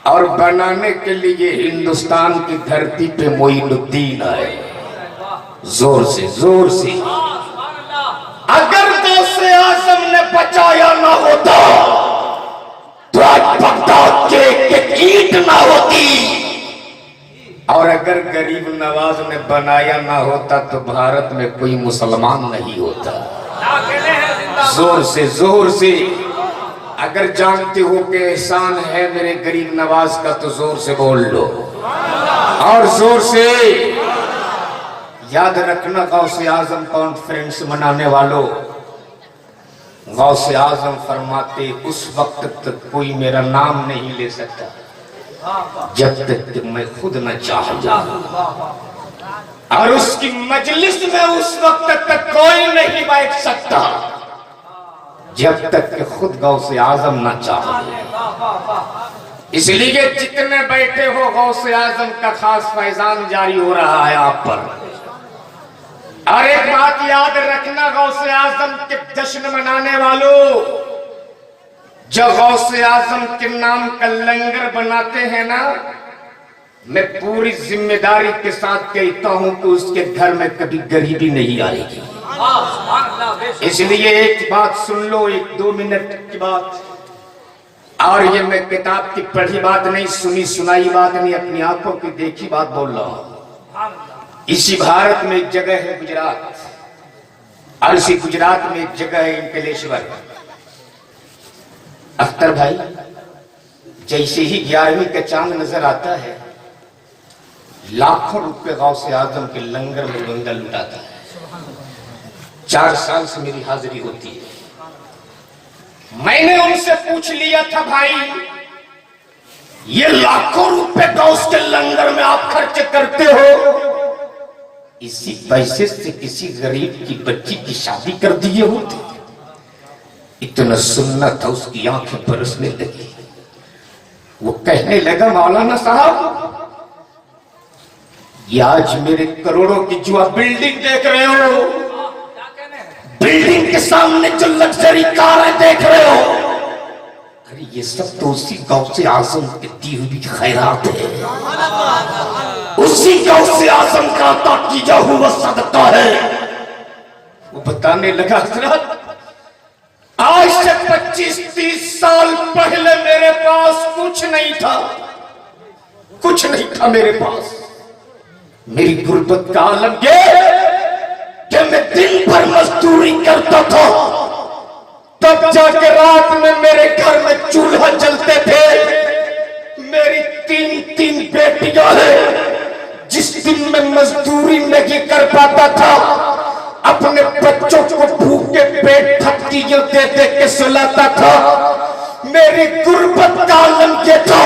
और बनाने के लिए हिंदुस्तान की धरती पे मोइनुद्दीन आए। जोर से जोर से। अगर गौसे आजम ने बचाया ना होता तो आज बगदाद के एक ईंट ना होती, और अगर गरीब नवाज ने बनाया ना होता तो भारत में कोई मुसलमान नहीं होता। जोर से जोर से। अगर जानते हो कि एहसान है मेरे गरीब नवाज का तो जोर से बोल लो, और जोर से। याद रखना गौसे आजम कॉन्फ्रेंस मनाने वालों, गौसे आजम फरमाते उस वक्त तक कोई मेरा नाम नहीं ले सकता जब तक कि मैं खुद न चाह जाऊं, और उसकी मजलिस में उस वक्त तक कोई नहीं बैठ सकता जब तक कि खुद गौसे आजम न चाहे। इसलिए जितने बैठे हो गौसे आजम का खास फैजान जारी हो रहा है आप पर। और एक बात याद रखना गौसे आजम के जश्न मनाने वालों, जो गौसे आजम के नाम का लंगर बनाते हैं ना, मैं पूरी जिम्मेदारी के साथ कहता हूं कि उसके घर में कभी गरीबी नहीं आएगी। इसलिए एक बात सुन लो, 1-2 मिनट की बात, और ये मैं किताब की पढ़ी बात नहीं, सुनी सुनाई बात नहीं, अपनी आंखों की देखी बात बोल रहा हूं। इसी भारत में एक जगह है गुजरात, और इसी गुजरात में एक जगह है इंकलेश्वर। अख्तर भाई, जैसे ही 11वीं का चांद नजर आता है, लाखों रुपए गौसे आजम के लंगर में बंदा लुटाता है। 4 साल से मेरी हाजिरी होती है। मैंने उनसे पूछ लिया था, भाई ये लाखों रुपए गौस के लंगर में आप खर्च करते हो, इसी पैसे से किसी गरीब की बच्ची की शादी कर दिए होते। इतना सुनना था, उसकी आंखें बरसने लगी। वो कहने लगा, मौलाना साहब, ये आज मेरे करोड़ों की जो आप बिल्डिंग देख रहे हो, बिल्डिंग के सामने जो लग्जरी कारें देख रहे हो, अरे ये सब तो उसी गौसे आजम की दी हुई खैरात है, उसी गौसे आजम का अता किया हुआ सदका है। वो बताने लगा, हजरत आज से 25-30 साल पहले मेरे पास कुछ नहीं था, कुछ नहीं था मेरे पास। मेरी गुर्बत का आलम ये कि मैं दिन भर मजदूरी करता था, तब जाके रात में मेरे घर में चूल्हा जलते थे। मेरी 3-3 बेटियां हैं। जिस दिन मैं मजदूरी नहीं कर पाता था, अपने बच्चों को भूखे पेट थपकियां दे दे के सुलाता था। मेरी गुर्बत का आलम ये था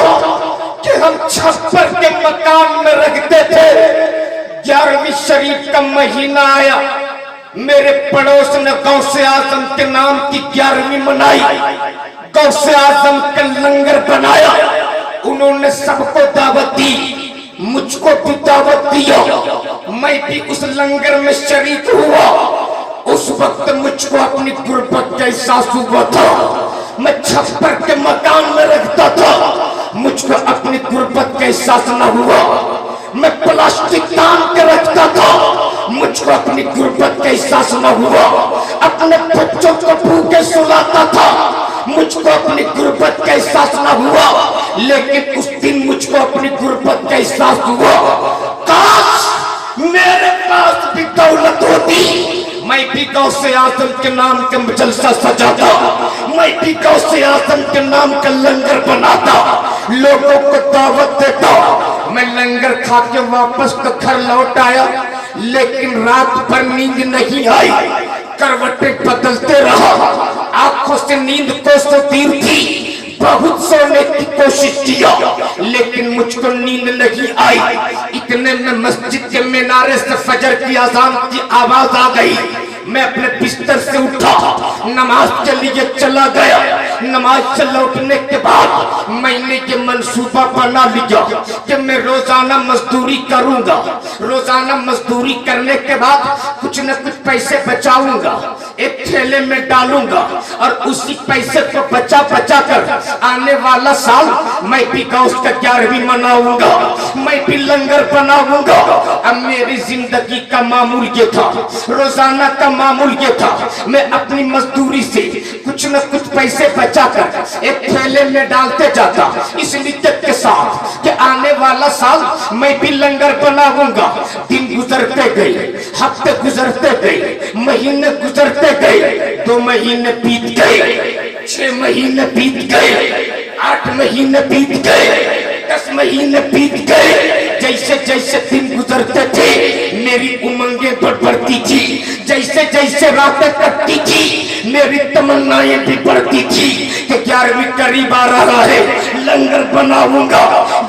कि हम छप्पर के मकान में रखते थे। 11वीं शरीफ का महीना आया, मेरे पड़ोस ने गौसे आजम के नाम की 11वीं मनाई, गौसे आजम का लंगर बनाया। उन्होंने सबको दावत दी, मुझको भी दावत दिया। मैं भी उस लंगर में शरीक हुआ। उस वक्त मुझको अपनी गुर्बत का एहसास हुआ था। मैं छप्पर के मकान में रहता था, मुझको अपनी गुर्बत का एहसास न हुआ। मैं प्लास्टिक तान के रखता था, मुझको अपनी गुर्बत का एहसास न हुआ। अपने बच्चों को भूखे सुलाता था, मुझको अपनी गुर्बत का एहसास न हुआ। लेकिन उस दिन मुझको अपनी गुर्बत का एहसास हुआ। काश मेरे पास भी दौलत होती, मैं भी गौसे आजम के नाम का जलसा सजाता, मैं भी गौसे आजम के नाम का लंगर बनाता, लोगों को दावत देता। मैं लंगर खा के वापस तो घर लौट आया, लेकिन रात भर नींद नहीं आई। करवटें बदलते रहा, आंखों से नींद को तीर थी। बहुत सोने की कोशिश किया, लेकिन मुझको नींद नहीं आई। इतने में मस्जिद के मीनारे से फजर की अजान की आवाज आ गई। मैं अपने बिस्तर से उठा, नमाज के लिए चला गया। नमाज से लौटने के बाद मैंने ये मंसूबा बना लिया कि मैं रोजाना मजदूरी करूंगा। रोजाना मजदूरी करने के बाद कुछ न कुछ पैसे बचाऊंगा, एक थैले में डालूंगा, और उसी पैसे को बचा बचा कर आने वाला साल मैं भी गौस का 11वीं मनाऊंगा, मैं भी लंगर बनाऊंगा। अब मेरी जिंदगी का मामूल ये था, रोजाना का मामूल ये था, मैं अपनी मजदूरी से कुछ न कुछ पैसे बचाकर एक थैले में डालते जाता, इस नीयत के साथ कि आने वाला साल मैं भी लंगर बनाऊंगा। दिन गुजरते गए, हफ्ते गुजरते गए, महीने गुजरते गए, 2 महीने बीत गए, 6 महीने बीत गए, 8 महीने बीत गए, 10 महीने बीत गए। जैसे जैसे दिन गुजरते थे, मेरी उमंगें बढ़ती थी। जैसे जैसे रातें कटती थी, मेरी तमन्नाएं भी बढ़ती थी कि 11वीं करीब आ रहा है, लंगर बनाऊंगा।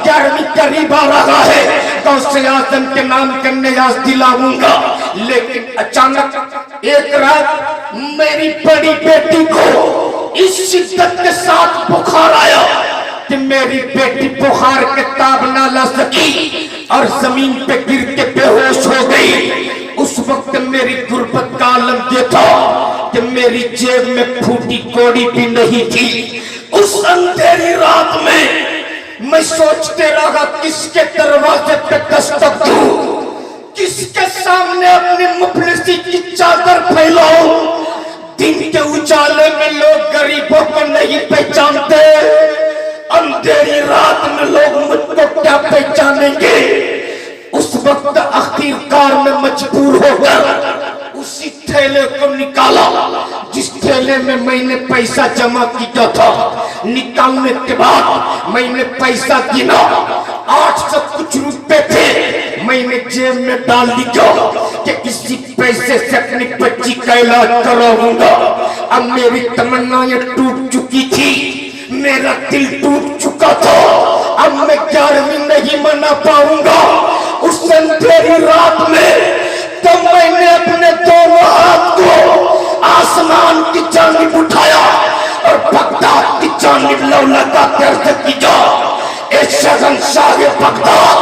11वीं करीब आ रहा है, गौसे आजम के नाम का नियाज दिलाऊंगा। लेकिन अचानक एक रात मेरी बड़ी बेटी को इस शिद्दत के साथ बुखार आया कि मेरी बेटी बुखार के ताब ना ला सकी और जमीन पे गिर के बेहोश हो गई। उस वक्त मेरी गुर्बत का आलम ये था कि मेरी जेब में फूटी कौड़ी भी नहीं थी। उस अंधेरी रात में मैं सोचते रहा किसके दरवाजे पे दस्तक दूं, किसके सामने अपनी मुफलिसी की चादर फैलाऊं। दिन के उजाले में लोग गरीबों को नहीं पहचानते, अंधेरी रात में लोग मुझको क्या पहचानेंगे। उस वक्त आखिरकार में मजबूर होकर उसी थैले को निकाला जिस थैले में मैंने पैसा जमा किया था। निकालने के बाद मैंने पैसा गिना, 800 कुछ रुपए थे। मैंने जेब में डाल दिया कि इसी पैसे से अपनी बच्ची का इलाज कराऊंगा। अब मेरी तमन्नाएं टूट चुकी थी, मेरा दिल टूट चुका था। अब मैं 11वीं नहीं मना पाऊंगा। उस अंधेरी रात में तब मैंने अपने दोनों हाथ को आसमान की जानिब उठाया और बगदाद की जानिब लौ लगाते अर्ज किया, ए शहंशाह बगदाद,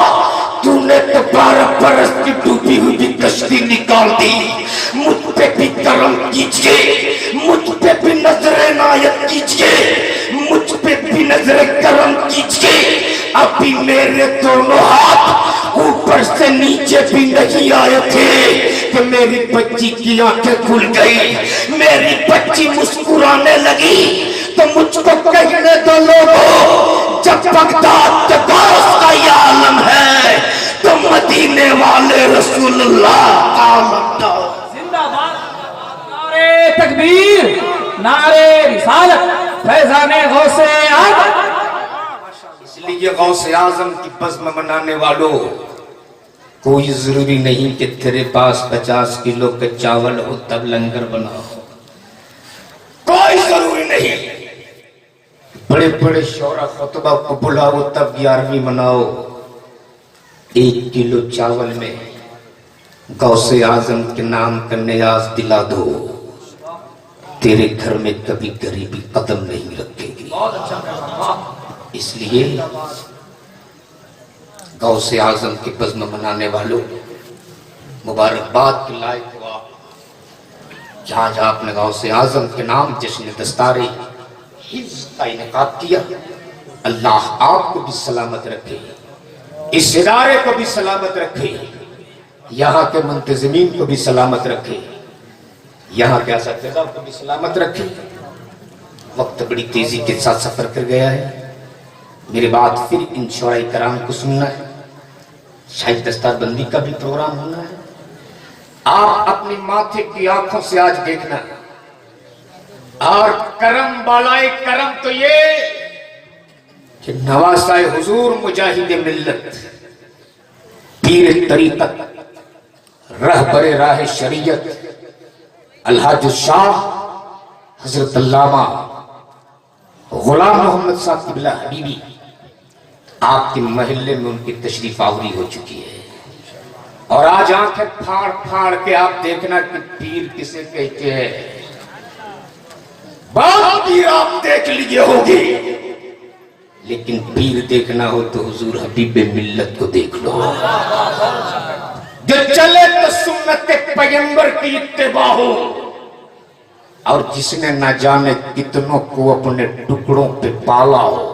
तूने तो 12 बरस की डूबी हुई कश्ती निकाल दी। मुझ पे भी करम कीजिए, मुझ पे भी नजर इनायत कीजिए, मुझ पे भी नजर करम कीजिए। अभी मेरे दोनों हाथ ऊपर से नीचे भी नहीं आए थे कि मेरी बच्ची की आंखें खुल गई, मेरी बच्ची मुस्कुराने लगी। तो मुझको कहने दो लोगों, जब बगदाद के बारिश का ये आलम है तो मदीने वाले रसूलुल्लाह का जिंदाबाद, नारे तकबीर, नारे रिसालत, फैज़ाने गौसे आज़म। इसलिए गौसे आजम की बज़्म मनाने वालों, कोई जरूरी नहीं कि तेरे पास 50 किलो का चावल हो तब लंगर बनाओ, कोई जरूरी नहीं। बड़े बड़े शौरा खुतबा को बुलाओ तब 11वीं मनाओ। 1 किलो चावल में गौसे आजम के नाम का नियाज दिला दो, तेरे घर में कभी गरीबी कदम नहीं रखेगी। इसलिए गौसे आजम की बज़्म मनाने वालों, मुबारकबाद के लायक हुआ जहां जहां आपने गौसे आजम के नाम जश्न दस्तारे हिफ्ज़ का इनेकाद किया। अल्लाह आपको भी सलामत रखे, इस इदारे को भी सलामत रखे, यहाँ के मुंतज़िमीन को भी सलामत रखे, यहाँ के असतिज़ा को भी सलामत रखे। वक्त बड़ी तेजी के साथ सफर कर गया है। मेरे बाद फिर इन शौराए कराम को सुनना है, शायद दस्तारबंदी का भी प्रोग्राम होना है। आप अपनी माथे की आंखों से आज देखना। और करम बालाए करम तो ये कि नवासाए हुजूर मुजाहिद मिल्लत, पीर तरीकत, रहबरे राह शरीयत, अलहाज शाह हजरत अल्लामा गुलाम मोहम्मद साहब क़िबला हबीबी, आपके महल्ले में उनकी तशरीफ आवरी हो चुकी है। और आज आंखें फाड़ फाड़ के आप देखना कि पीर किसे कहते हैं। बहुत पीर आप देख लिए होंगे, लेकिन पीर देखना हो तो हुजूर हबीब मिल्लत को देख लो, जो चले तो सुन्नत पैगंबर की इत्तिबा हो, और जिसने न जाने कितनों को अपने टुकड़ों पे पाला हो।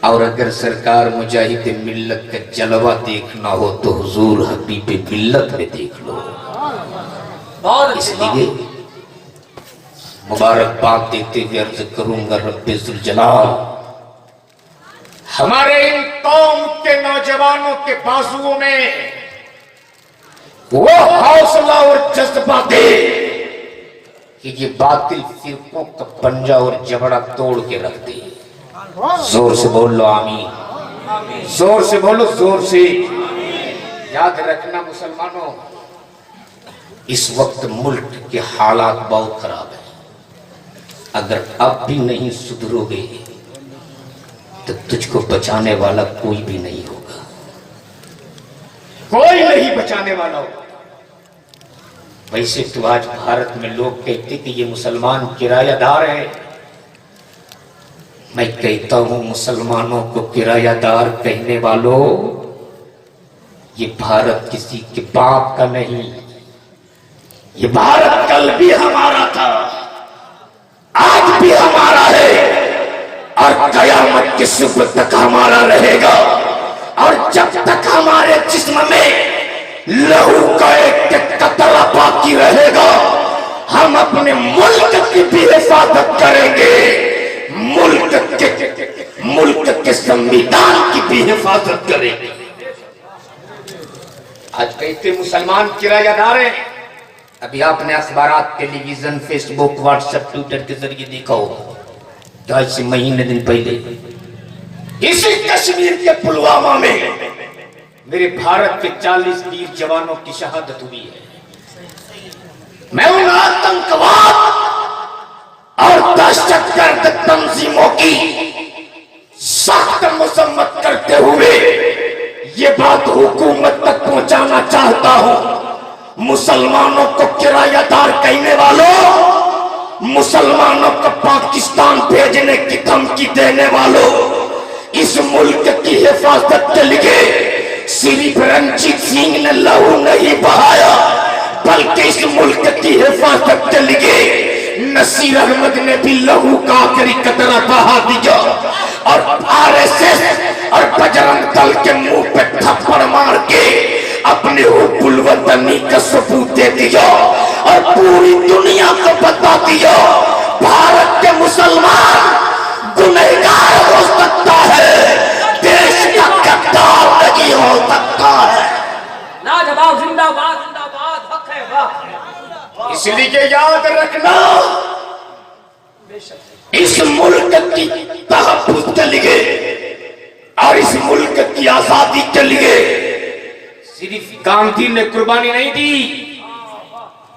और अगर सरकार मुजाहिद मिल्लत का जलवा देखना हो तो हुजूर हबीब मिल्लत में देख लो। इसलिए मुबारकबाद देते हुए अर्ज करूंगा, रब्बे ज़ुल जलाल हमारे इन कौम के नौजवानों के बाजुओं में वो हौसला और जज्बा दे कि ये बातिल फिरकों का पंजा और जबड़ा तोड़ के रख दे। जोर से बोल लो आमीन, जोर से बोलो, जोर से। याद रखना मुसलमानों, इस वक्त मुल्क के हालात बहुत खराब है। अगर अब भी नहीं सुधरोगे तो तुझको बचाने वाला कोई भी नहीं होगा, कोई नहीं बचाने वाला होगा। वैसे तो आज भारत में लोग कहते कि ये मुसलमान किरायादार है। मैं कहता हूं मुसलमानों को किरायादार कहने वालों, ये भारत किसी के बाप का नहीं, ये भारत कल भी हमारा था, आज भी हमारा है और कयामत की सुबह तक हमारा रहेगा। और जब तक हमारे जिस्म में लहू का एक कतरा बाकी रहेगा, हम अपने मुल्क की भी हिफाजत करेंगे, मुल्क के संविधान की भी हिफाजत करेंगे। आज कहते मुसलमान किरायादार हैं। अभी आपने अखबारात, टेलीविजन, फेसबुक, व्हाट्सएप, ट्विटर के जरिए देखा होगा, 2 महीने दिन पहले इसी कश्मीर के पुलवामा में मेरे भारत के 40 वीर जवानों की शहादत हुई है। मैं उन आतंकवाद और दहशतगर्द तंजीमों की सख्त मजम्मत करते हुए ये बात हुकूमत तक पहुंचाना चाहता हूं। मुसलमानों को किरायादार कहने वालों, मुसलमानों को पाकिस्तान भेजने की धमकी देने वालों, इस मुल्क की हिफाजत के लिए सिर्फ रंजीत सिंह ने लहू नहीं बहाया, बल्कि इस मुल्क की हिफाजत के लिए नसीर अहमद ने भी लहू का आखिरी कतरा बहा दिया। और आरएसएस और बजरंग दल के मुंह पे थप्पड़ मार के अपने हुब्बुल वतनी का सबूत दे दिया और पूरी दुनिया को बता दिया, भारत के मुसलमान गुनहगार हो सकता है, देश का गद्दार नहीं हो सकता है। लाजवाब, जिंदाबाद जिंदाबाद, हक है, वाह। इसलिए याद रखना, इस मुल्क की तहफ्फुज़ के लिए और इस मुल्क की आजादी के लिए सिर्फ गांधी ने कुर्बानी नहीं दी,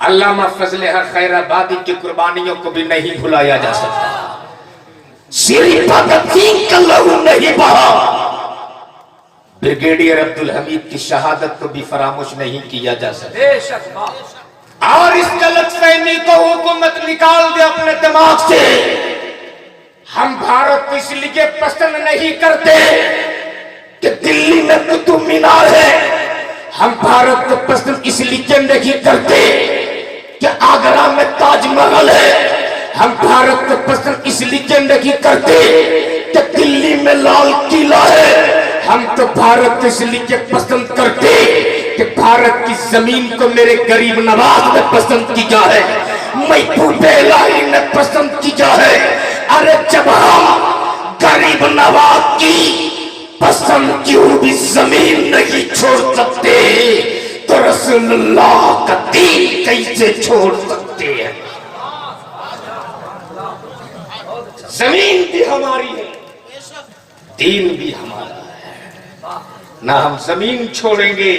अल्लामा फजले हक खैराबादी की कुर्बानियों को भी नहीं भुलाया जा सकता। सिर्फ भगत सिंह का लहू नहीं बहा, ब्रिगेडियर अब्दुल हमीद की शहादत को भी फरामोश नहीं किया जा सकता। और इस गलतफहमी को हुकूमत निकाल दे अपने दिमाग से। हम भारत को इसलिए पसंद नहीं करते कि दिल्ली में कुतुब मीनार है, हम भारत को पसंद इसलिए नहीं करते कि आगरा में ताजमहल है, हम भारत को पसंद इसलिए नहीं करते कि दिल्ली में लाल किला है, हम तो भारत को इसलिए पसंद करते कि भारत की जमीन को मेरे गरीब नवाज ने पसंद किया है, महबूब इलाही ने पसंद किया है। अरे जब हम गरीब नवाज की पसंद की हुई जमीन नहीं छोड़ सकते तो रसूलुल्लाह का दीन कैसे छोड़ सकते हैं। जमीन भी हमारी है, दीन भी हमारा है, ना हम जमीन छोड़ेंगे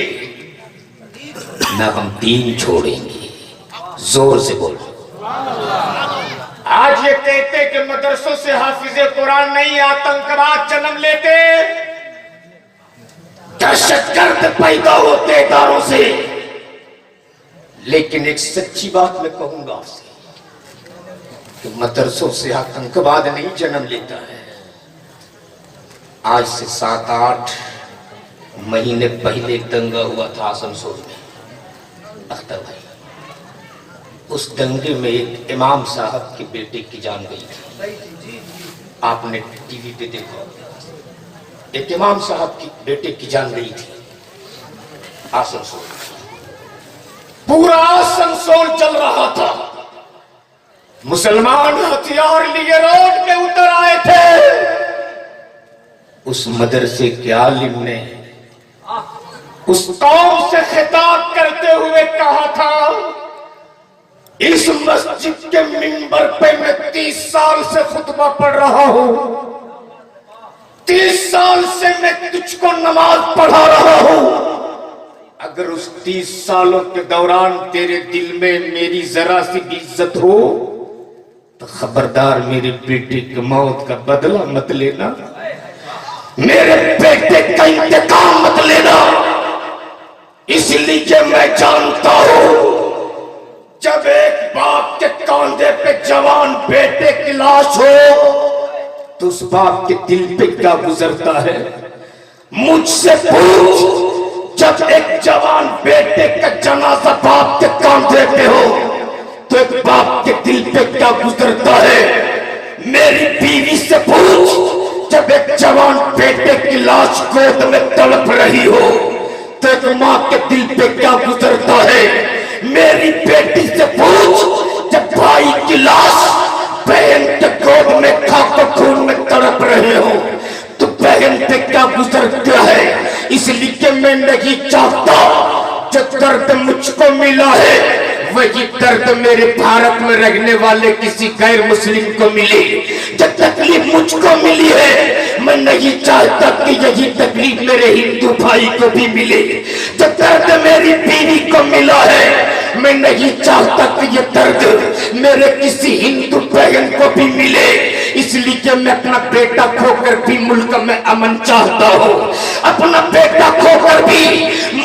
ना हम दीन छोड़ेंगे। जोर से बोलो। आज ये कहते कि मदरसों से हाफिजे कुरान नहीं, आतंकवाद जन्म लेते, दहशतगर्द पैदा होते इदारों से। लेकिन एक सच्ची बात मैं कहूंगा आपसे कि मदरसों से आतंकवाद नहीं जन्म लेता है। आज से 7-8 महीने पहले एक दंगा हुआ था आसनसोल में, अख्तर भाई, उस दंगे में एक इमाम साहब के बेटे की जान गई थी। आपने टीवी पे देखा, एक इमाम साहब की बेटे की जान गई थी आसनसोल। पूरा आसनसोल चल रहा था, मुसलमान हथियार लिए रोड पे उतर आए थे। उस मदरसे के आलिम ने उस कौम से खिताब करते हुए कहा था, इस मस्जिद के मिंबर पे मैं 30 साल से खुतबा पढ़ रहा हूं, 30 साल से मैं तुझको नमाज पढ़ा रहा हूं। अगर उस 30 सालों के दौरान तेरे दिल में मेरी जरा सी भी इज्जत हो तो खबरदार मेरे बेटे की मौत का बदला मत लेना, मेरे बेटे का इंतकाम मत लेना। इसलिए मैं जानता हूं जब एक बाप के कंधे पे जवान बेटे की लाश हो तो उस बाप के दिल पे क्या गुजरता है। मुझसे पूछ, जब एक जवान बेटे का जनाजा बाप के कंधे पे हो तो एक बाप के दिल पे क्या गुजरता है। मेरी बीवी से पूछ, जब एक जवान बेटे की लाश गोद में तड़प रही हो तो एक मां के दिल पे क्या गुजरता है। मेरी बेटी से पूछ, जब भाई की लाश बहन के गोद में खाकर खून में तड़प रहे हो तो बहन पे क्या गुजरता है। इसलिए मैं नहीं चाहता जो दर्द मुझको मिला है वही दर्द मेरे भारत में रहने वाले किसी गैर मुस्लिम को मिले। जो तकलीफ मुझको मिली है मैं नहीं चाहता कि यही तकलीफ मेरे हिंदू भाई को भी मिले। जो दर्द मेरी बीवी को मिला है मैं नहीं चाहता कि ये दर्द मेरे किसी हिंदू बहन को भी मिले। इसलिए मैं अपना बेटा खोकर भी मुल्क में अमन चाहता हूँ, अपना बेटा खोकर भी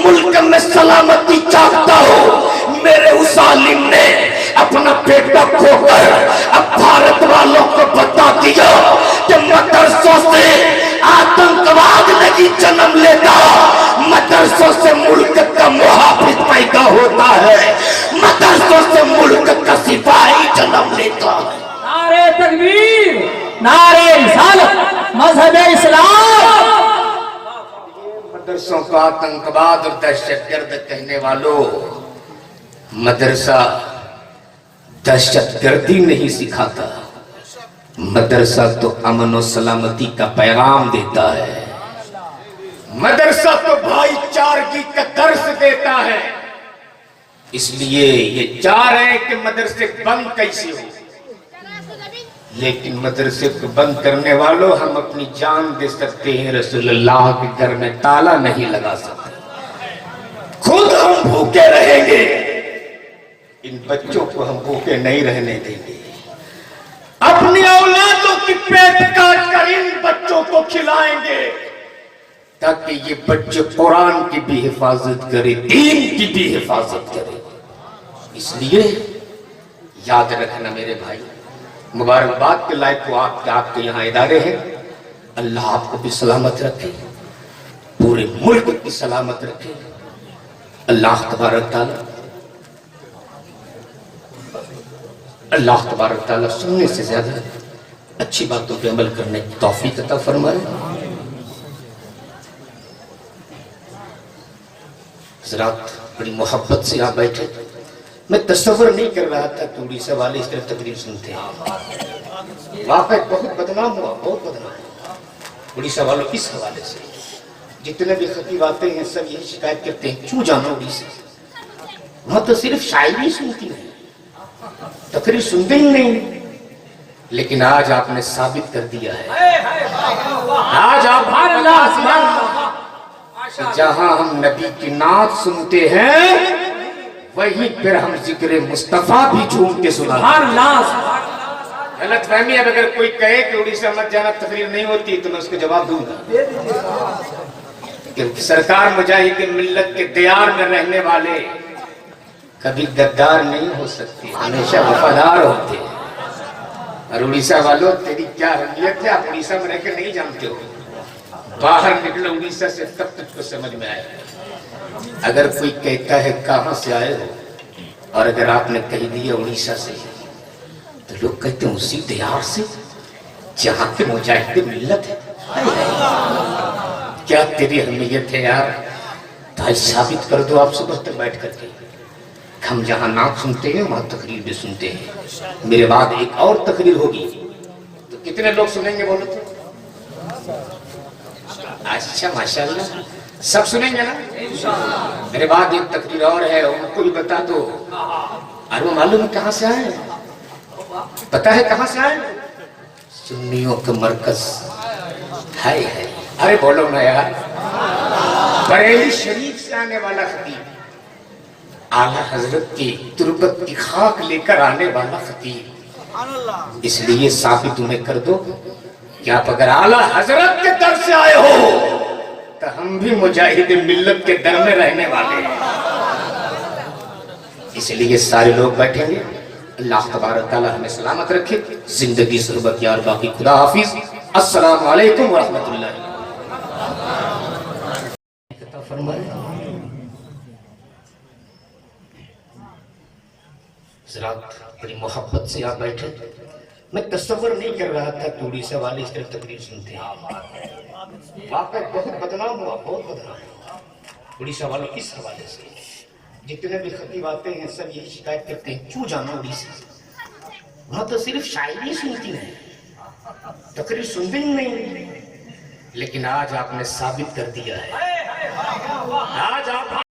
मुल्क में सलामती चाहता हूँ। मेरे उस आलिम ने अपना बेटा खोकर अब भारत वालों को बता दिया कि मदरसों से आतंकवाद नहीं जन्म लेता, मदरसों से मुल्क का मुहाफिज पैदा होता है, मदरसों से मुल्क का सिपाही जन्म लेता है। नारे तकबीर, नारे रिसालत, मजहब इस्लाम। मदरसों को आतंकवाद और दहशतगर्द कहने वालों, मदरसा दहशतगर्दी नहीं सिखाता, मदरसा तो अमन और सलामती का पैगाम देता है। मदरसा तो भाईचारगी का दर्स देता है। इसलिए ये चाह रहे हैं कि मदरसे बंद कैसे हो, लेकिन मदरसे को बंद करने वालों हम अपनी जान दे सकते हैं, रसूलुल्लाह के घर में ताला नहीं लगा सकते। खुद हम भूखे रहेंगे, इन बच्चों को हम भूखे नहीं रहने देंगे। अपनी औलादों की पेट काट कर इन बच्चों को खिलाएंगे ताकि ये बच्चे कुरान की भी हिफाजत करें, दीन की भी हिफाजत करें। इसलिए याद रखना मेरे भाई, मुबारकबाद के लायक को आपके यहाँ इदारे हैं। अल्लाह आपको भी सलामत रखे, पूरे मुल्क की सलामत रखे। अल्लाह तबारक ताला सुनने से ज्यादा अच्छी बातों पे अमल करने की तौफीक अता फरमाए। हज़रात बड़ी मोहब्बत से आप बैठे, मैं तस्वर नहीं कर रहा था कि उड़ीसा वाले इस तरह तकरीर सुनते हैं। वाकई बहुत बदनाम हुआ, बहुत बदनाम उड़ीसा वालों इस हवाले से। जितने भी खतीब आते हैं सब यही शिकायत करते हैं, क्यों जाना उड़ीसा, वहां तो सिर्फ शायरी सुनती है, तकरीर सुनते ही नहीं। लेकिन आज आपने साबित कर दिया है, आज आप जहां हम नबी की नात सुनते हैं वहीं पर हम जिक्र मुस्तफा भी झूम के सुना। गलत फहमी है, अगर कोई कहे कि उड़ीसा मत जाना तकरीर नहीं होती तो मैं उसको जवाब दूंगा कि सरकार मुजाहिद मिल्लत के दियार में रहने वाले कभी गद्दार नहीं हो सकते, हमेशा वफादार होते हैं। और उड़ीसा वालों तेरी क्या अहमियत है, आप उड़ीसा में रहकर नहीं जानते हो, बाहर निकलो उड़ीसा से तब तुझको समझ में आएगा। अगर कोई कहता है कहां से आए हो और अगर आपने कह दिया उड़ीसा से, तो लोग कहते हैं उसी दियार से जहां के मुजाहिद मिल्लत है। क्या तेरी अहमियत है यार, तो साबित कर दो आप सुबह तक बैठ करके। हम जहां नात सुनते हैं वहां तकरीर भी सुनते हैं। मेरे बाद एक और तकरीर होगी तो कितने लोग सुनेंगे बोलो तो? अच्छा माशाल्लाह, सब सुनेंगे ना? मेरे बाद एक तकरीर और है, उनको भी बता दो। और वो मालूम कहां से आए, पता है कहां से आए? सुन्नियों का मरकज है। अरे बोलो ना यार, बरेली शरीफ से आने वाला खतीब, आला हजरत की तुरबत की खाक लेकर आने वाला खतीब। इसलिए साबित उन्हें कर दो कि आप अगर आला हजरत के दर से आए हो तो हम भी मुजाहिद मिल्लत के दर में रहने वाले हैं। इसलिए सारे लोग बैठेंगे। अल्लाह तबारक तआला हमें सलामत रखे, जिंदगी सुरबत यार बाकी। खुदा हाफिज। अस्सलाम वालेकुम व रहमतुल्लाह। बड़ी मोहब्बत से आप बैठे, मैं तस्वर नहीं कर रहा था कि उड़ीसा वाले इस तरह तकरीर सुनते हैं। वाकई बहुत बदनाम हुआ, बहुत बदनाम हुआ उड़ीसा वालों किस हवाले से। जितने भी खतीब आते हैं सब यही शिकायत करते हैं, क्यों जाना उड़ीसा, वहां तो सिर्फ शायरी सुनती है, तकरीर सुनते ही नहीं। लेकिन आज आपने साबित कर दिया है, आज आप